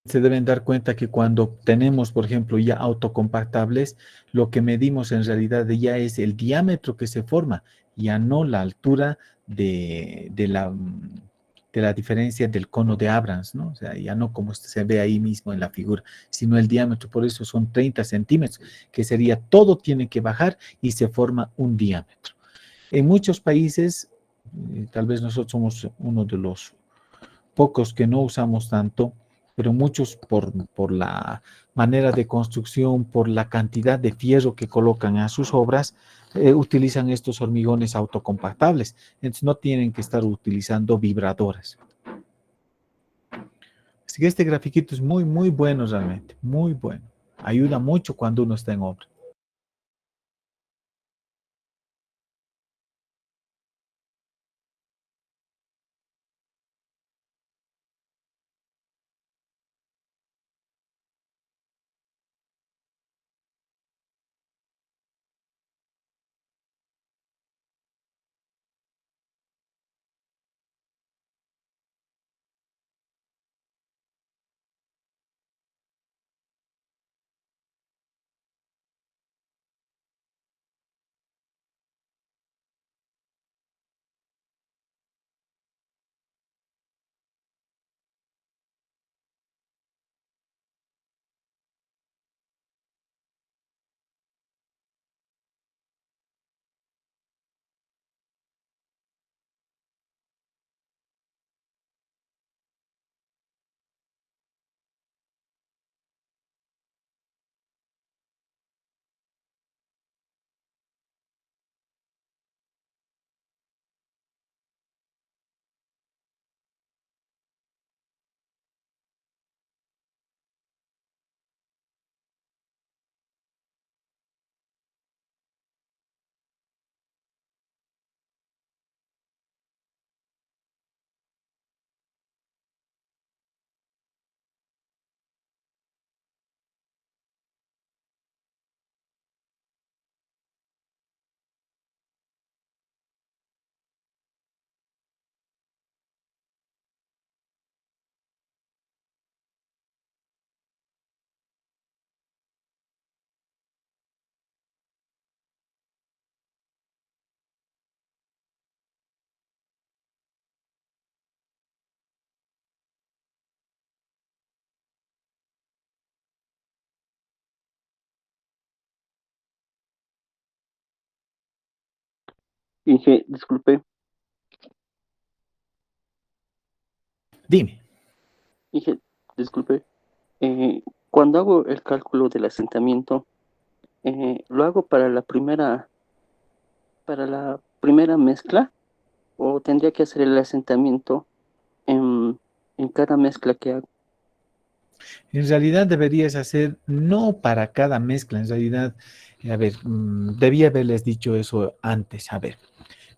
Se deben dar cuenta que cuando tenemos, por ejemplo, ya autocompactables, lo que medimos en realidad ya es el diámetro que se forma, ya no la altura de la diferencia del cono de Abrams, ¿no? O sea, ya no como se ve ahí mismo en la figura, sino el diámetro, por eso son 30 centímetros, que sería todo tiene que bajar y se forma un diámetro. En muchos países, tal vez nosotros somos uno de los pocos que no usamos tanto, pero muchos por la manera de construcción, por la cantidad de fierro que colocan a sus obras, utilizan estos hormigones autocompactables. Entonces no tienen que estar utilizando vibradoras. Así que este grafiquito es muy, muy bueno realmente, muy bueno. Ayuda mucho cuando uno está en obra. Inge, disculpe, Dime. Inge, disculpe. Cuando hago el cálculo del asentamiento, ¿lo hago para la primera mezcla o tendría que hacer el asentamiento en cada mezcla que hago? En realidad deberías hacer no para cada mezcla, en realidad, a ver, debía haberles dicho eso antes. A ver,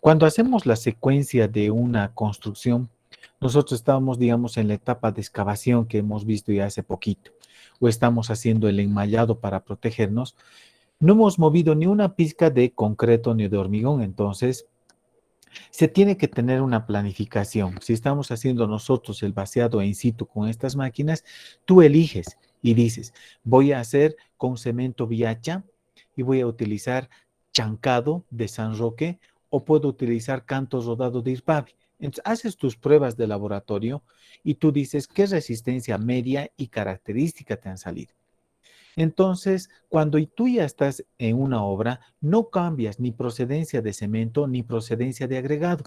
cuando hacemos la secuencia de una construcción, nosotros estábamos, digamos, en la etapa de excavación que hemos visto ya hace poquito, o estamos haciendo el enmallado para protegernos. No hemos movido ni una pizca de concreto ni de hormigón, entonces se tiene que tener una planificación. Si estamos haciendo nosotros el vaciado in situ con estas máquinas, tú eliges y dices, voy a hacer con cemento viacha y voy a utilizar chancado de San Roque o puedo utilizar canto rodado de Irpavi. Entonces, haces tus pruebas de laboratorio y tú dices qué resistencia media y característica te han salido. Entonces, cuando tú ya estás en una obra, no cambias ni procedencia de cemento ni procedencia de agregado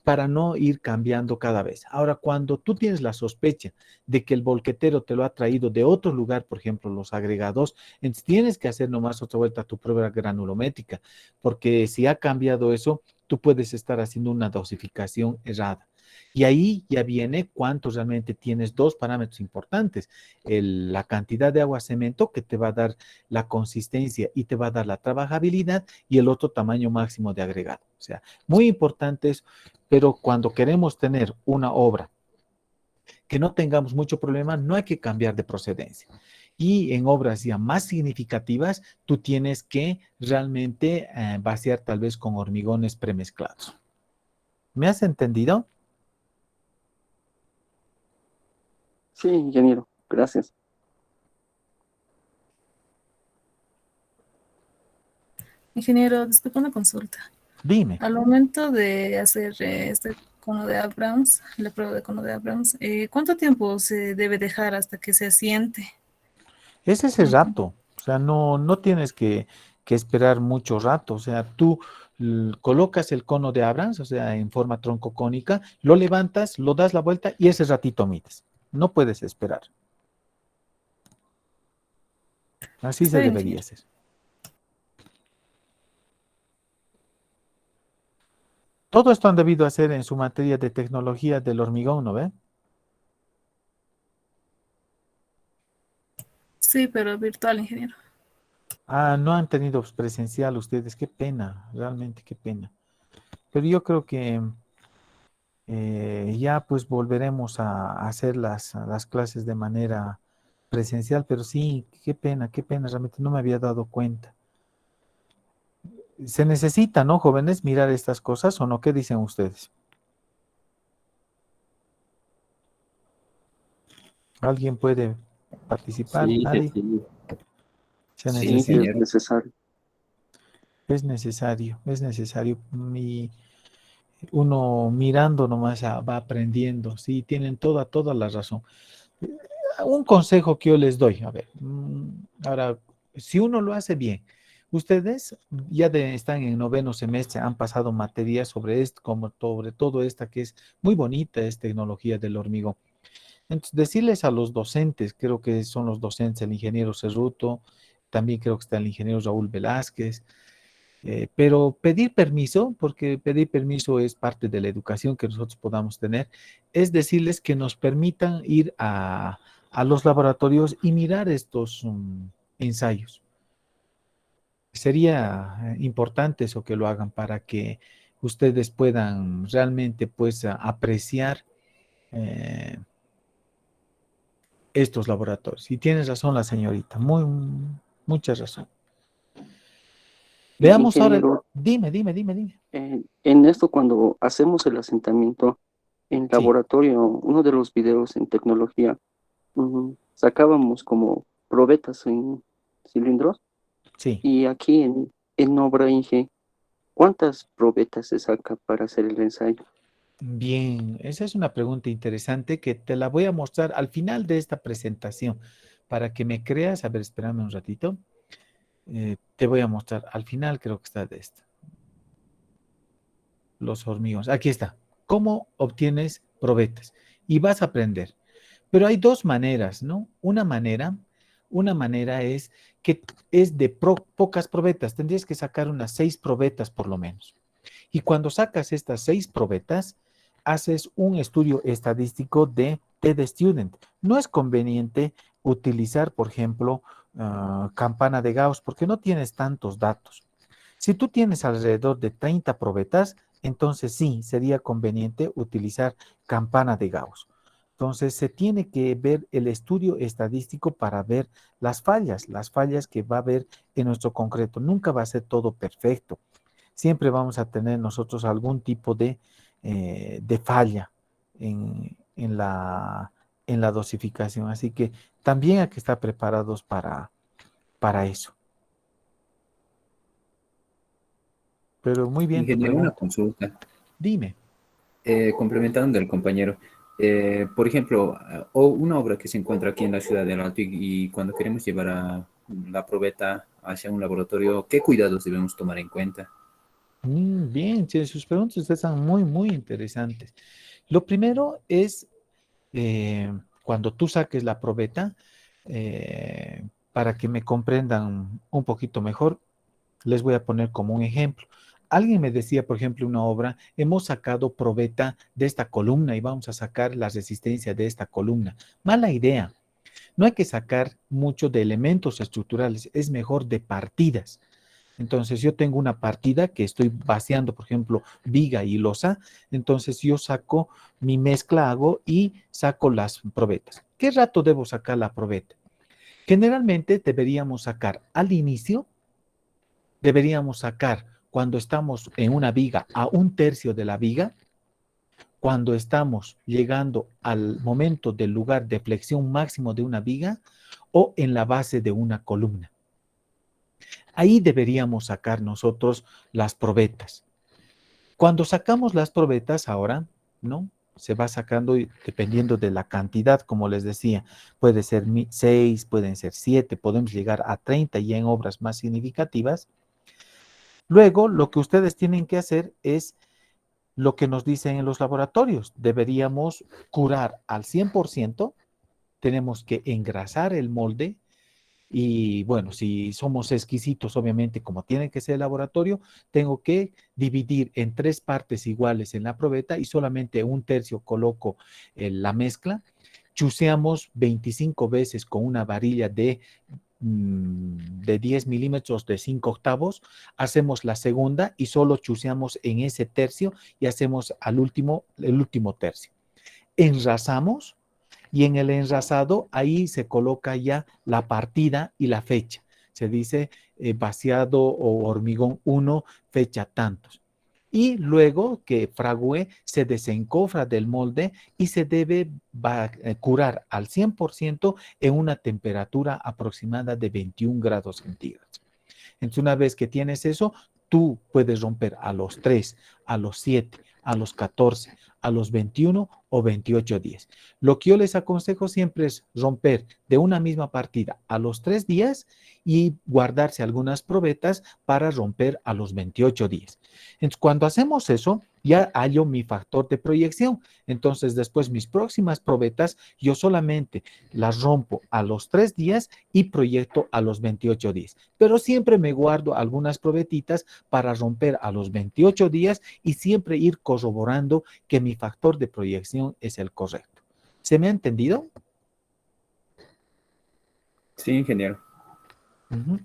para no ir cambiando cada vez. Ahora, cuando tú tienes la sospecha de que el volquetero te lo ha traído de otro lugar, por ejemplo, los agregados, entonces tienes que hacer nomás otra vuelta a tu prueba granulométrica, porque si ha cambiado eso, tú puedes estar haciendo una dosificación errada. Y ahí ya viene cuánto realmente tienes dos parámetros importantes la cantidad de agua cemento que te va a dar la consistencia y te va a dar la trabajabilidad y el otro tamaño máximo de agregado. O sea, muy importantes, pero cuando queremos tener una obra que no tengamos mucho problema, no hay que cambiar de procedencia. Y en obras ya más significativas, tú tienes que realmente vaciar tal vez con hormigones premezclados. ¿Me has entendido? Sí, ingeniero, gracias. Ingeniero, disculpa una consulta. Dime. Al momento de hacer este cono de Abrams, la prueba de cono de Abrams, ¿cuánto tiempo se debe dejar hasta que se asiente? Es ese rato, o sea, no tienes que esperar mucho rato, o sea, tú colocas el cono de Abrams, o sea, en forma troncocónica, lo levantas, lo das la vuelta y ese ratito mides. No puedes esperar. Así Está se bien, debería ingeniero. hacer. Todo esto han debido hacer en su materia de tecnología del hormigón, ¿no ve? Sí, pero virtual, ingeniero. Ah, no han tenido presencial ustedes, qué pena, realmente qué pena. Pero yo creo que ya pues volveremos a hacer las clases de manera presencial, pero sí, qué pena, realmente no me había dado cuenta. Se necesita, ¿no, jóvenes, mirar estas cosas o no? ¿Qué dicen ustedes? ¿Alguien puede participar? Sí, que ¿Nadie? sí. Se Sí, Sí, es necesita, ingeniero. necesario. es necesario. Uno mirando nomás va aprendiendo, sí, tienen toda la razón. Un consejo que yo les doy, a ver, ahora, si uno lo hace bien, ustedes ya están en noveno semestre, han pasado materias sobre esto, como sobre todo esta que es muy bonita, es tecnología del hormigón. Entonces, decirles a los docentes, creo que son los docentes, el ingeniero Cerruto, también creo que está el ingeniero Raúl Velázquez, pero pedir permiso, porque pedir permiso es parte de la educación que nosotros podamos tener, es decirles que nos permitan ir a los laboratorios y mirar estos ensayos. Sería importante eso que lo hagan para que ustedes puedan realmente pues apreciar eh, estos laboratorios. Y tienes razón la señorita, mucha razón. Veamos ahora, Ingeniero, dime. en esto cuando hacemos el asentamiento en Sí, laboratorio, uno de los videos en tecnología, sacábamos como probetas en cilindros sí. y aquí en obra Inge, ¿cuántas probetas se saca para hacer el ensayo? Bien, esa es una pregunta interesante que te la voy a mostrar al final de esta presentación para que me creas. A ver, espérame un ratito. Te voy a mostrar al final, creo que está de esta. los hormigones. Aquí está. ¿Cómo obtienes probetas? Y vas a aprender. Pero hay dos maneras, ¿no? Una manera es que es de pocas probetas. Tendrías que sacar unas 6 probetas por lo menos. Y cuando sacas estas 6 probetas, haces un estudio estadístico de TED Student. No es conveniente utilizar, por ejemplo, campana de Gauss, porque no tienes tantos datos. Si tú tienes alrededor de 30 probetas, entonces sí, sería conveniente utilizar campana de Gauss. Entonces, se tiene que ver el estudio estadístico para ver las fallas que va a haber en nuestro concreto. Nunca va a ser todo perfecto. Siempre vamos a tener nosotros algún tipo de falla en la dosificación. Así que también hay que estar preparados para eso. Pero muy bien tu Ingeniero, una pregunta. consulta. Dime. Complementando al compañero, por ejemplo, o una obra que se encuentra aquí en la ciudad del Alto y cuando queremos llevar a la probeta hacia un laboratorio, ¿qué cuidados debemos tomar en cuenta? Bien, sí, sus preguntas están muy, muy interesantes. Lo primero es, cuando tú saques la probeta, para que me comprendan un poquito mejor, les voy a poner como un ejemplo. Alguien me decía, por ejemplo, una obra, hemos sacado probeta de esta columna y vamos a sacar la resistencia de esta columna. Mala idea. No hay que sacar mucho de elementos estructurales, es mejor de partidas. Entonces yo tengo una partida que estoy vaciando, por ejemplo, viga y losa, entonces yo saco mi mezcla, hago y saco las probetas. ¿Qué rato debo sacar la probeta? Generalmente deberíamos sacar al inicio, deberíamos sacar cuando estamos en una viga a 1/3 de la viga, cuando estamos llegando al momento del lugar de flexión máximo de una viga o en la base de una columna. Ahí deberíamos sacar nosotros las probetas. Cuando sacamos las probetas ahora, ¿no? Se va sacando dependiendo de la cantidad, como les decía, puede ser 6, pueden ser 7, podemos llegar a 30 ya en obras más significativas. Luego, lo que ustedes tienen que hacer es lo que nos dicen en los laboratorios. Deberíamos curar al 100%, tenemos que engrasar el molde y bueno, si somos exquisitos, obviamente, como tiene que ser el laboratorio, tengo que dividir en 3 partes iguales en la probeta y solamente 1/3 coloco la mezcla. Chuseamos 25 veces con una varilla de 10 milímetros de 5/8, hacemos la segunda y solo chuseamos en ese tercio y hacemos el último tercio. Enrasamos y en el enrasado ahí se coloca ya la partida y la fecha. Se dice vaciado o hormigón 1, fecha tantos. Y luego que fragüe se desencofra del molde y se debe curar al 100% en una temperatura aproximada de 21 grados centígrados. Entonces, una vez que tienes eso, tú puedes romper a los 3, a los 7, a los 14, a los 21 o 28 días. Lo que yo les aconsejo siempre es romper de una misma partida a los 3 días y guardarse algunas probetas para romper a los 28 días. Entonces, cuando hacemos eso, ya hallo mi factor de proyección. Entonces, después mis próximas probetas, yo solamente las rompo a los 3 días y proyecto a los 28 días. Pero siempre me guardo algunas probetitas para romper a los 28 días y siempre ir corroborando que mi factor de proyección es el correcto. ¿Se me ha entendido? Sí, ingeniero.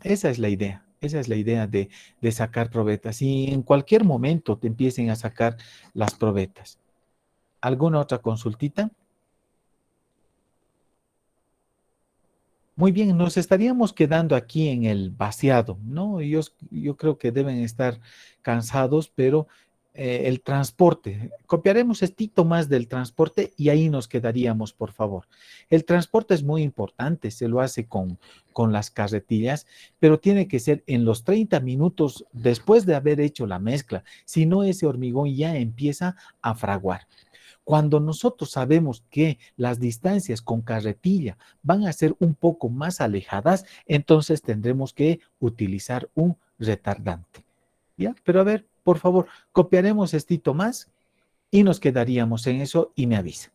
Esa es la idea. Esa es la idea de sacar probetas. Y en cualquier momento te empiecen a sacar las probetas. ¿Alguna otra consultita? Muy bien, nos estaríamos quedando aquí en el vaciado, ¿no? Yo creo que deben estar cansados, pero el transporte, copiaremos estito más del transporte y ahí nos quedaríamos, por favor. El transporte es muy importante, se lo hace con las carretillas, pero tiene que ser en los 30 minutos después de haber hecho la mezcla, si no ese hormigón ya empieza a fraguar. Cuando nosotros sabemos que las distancias con carretilla van a ser un poco más alejadas, entonces tendremos que utilizar un retardante. ¿Ya? Pero a ver, por favor, copiaremos estito más y nos quedaríamos en eso y me avisa.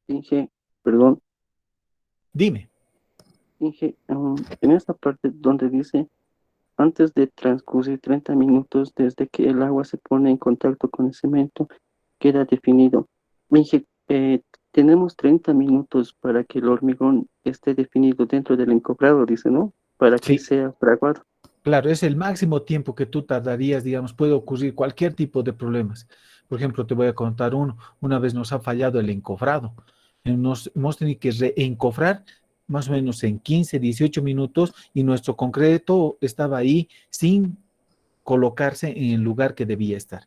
Inge, perdón, Dime. Inge, en esta parte donde dice, antes de transcurrir 30 minutos desde que el agua se pone en contacto con el cemento, queda definido. Inge, tenemos 30 minutos para que el hormigón esté definido dentro del encofrado, dice, ¿no? Para que Sí, sea fraguado. claro, es el máximo tiempo que tú tardarías, digamos, puede ocurrir cualquier tipo de problemas. Por ejemplo, te voy a contar uno. Una vez nos ha fallado el encofrado. Nos hemos tenido que reencofrar más o menos en 15, 18 minutos y nuestro concreto estaba ahí sin colocarse en el lugar que debía estar.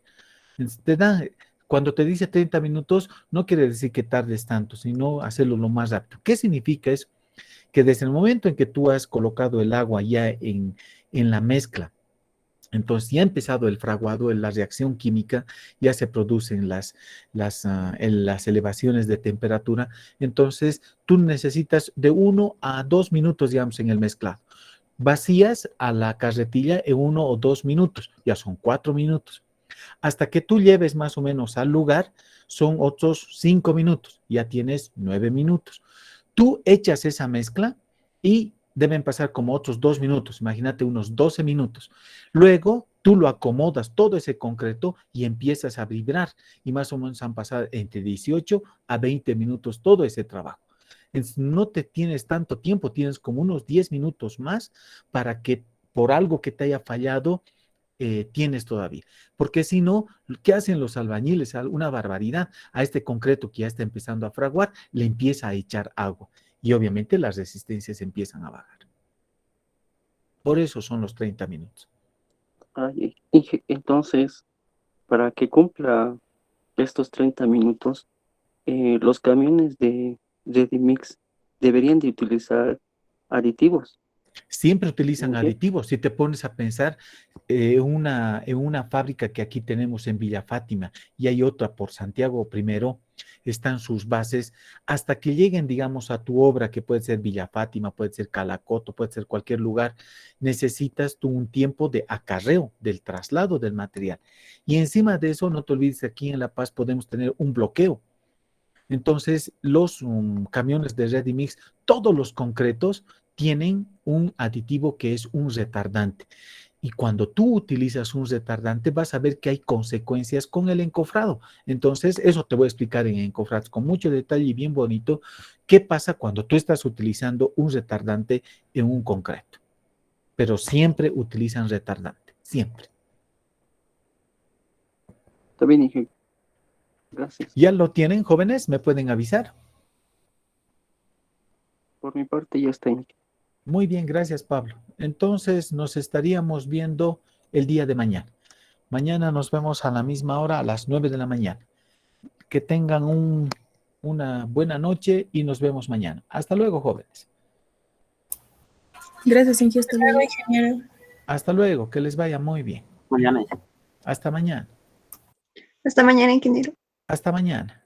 Te da, cuando te dice 30 minutos, no quiere decir que tardes tanto, sino hacerlo lo más rápido. ¿Qué significa eso? Que desde el momento en que tú has colocado el agua ya en la mezcla, entonces ya ha empezado el fraguado, la reacción química, ya se producen las elevaciones de temperatura, entonces tú necesitas de 1 a 2 minutos, digamos, en el mezclado. Vacías a la carretilla en 1 o 2 minutos, ya son 4 minutos. Hasta que tú lleves más o menos al lugar, son otros 5 minutos, ya tienes 9 minutos. Tú echas esa mezcla y deben pasar como otros 2 minutos, imagínate unos 12 minutos. Luego tú lo acomodas todo ese concreto y empiezas a vibrar y más o menos han pasado entre 18 a 20 minutos todo ese trabajo. Entonces, no te tienes tanto tiempo, tienes como unos 10 minutos más para que por algo que te haya fallado, tienes todavía. Porque si no, ¿qué hacen los albañiles? Una barbaridad. A este concreto que ya está empezando a fraguar, le empieza a echar agua. Y obviamente las resistencias empiezan a bajar. Por eso son los 30 minutos. Ay, Inge, entonces, para que cumpla estos 30 minutos, los camiones de Ready Mix deberían de utilizar aditivos. Siempre utilizan Ok. aditivos. Si te pones a pensar en una fábrica que aquí tenemos en Villa Fátima y hay otra por Santiago primero, están sus bases hasta que lleguen, digamos, a tu obra, que puede ser Villa Fátima, puede ser Calacoto, puede ser cualquier lugar. Necesitas tú un tiempo de acarreo, del traslado del material. Y encima de eso, no te olvides, aquí en La Paz podemos tener un bloqueo. Entonces, los camiones de Ready Mix, todos los concretos, tienen un aditivo que es un retardante. Y cuando tú utilizas un retardante, vas a ver que hay consecuencias con el encofrado. Entonces, eso te voy a explicar en Encofrados con mucho detalle y bien bonito, qué pasa cuando tú estás utilizando un retardante en un concreto. Pero siempre utilizan retardante, siempre. Está bien, ingeniero. Gracias. ¿Ya lo tienen, jóvenes? ¿Me pueden avisar? Por mi parte ya está, ingeniero. Muy bien, gracias, Pablo. Entonces, nos estaríamos viendo el día de mañana. Mañana nos vemos a la misma hora, a las 9 de la mañana. Que tengan una buena noche y nos vemos mañana. Hasta luego, jóvenes. Gracias, ingeniero. Hasta luego, que les vaya muy bien. Mañana. Hasta mañana. Hasta mañana, ingeniero. Hasta mañana.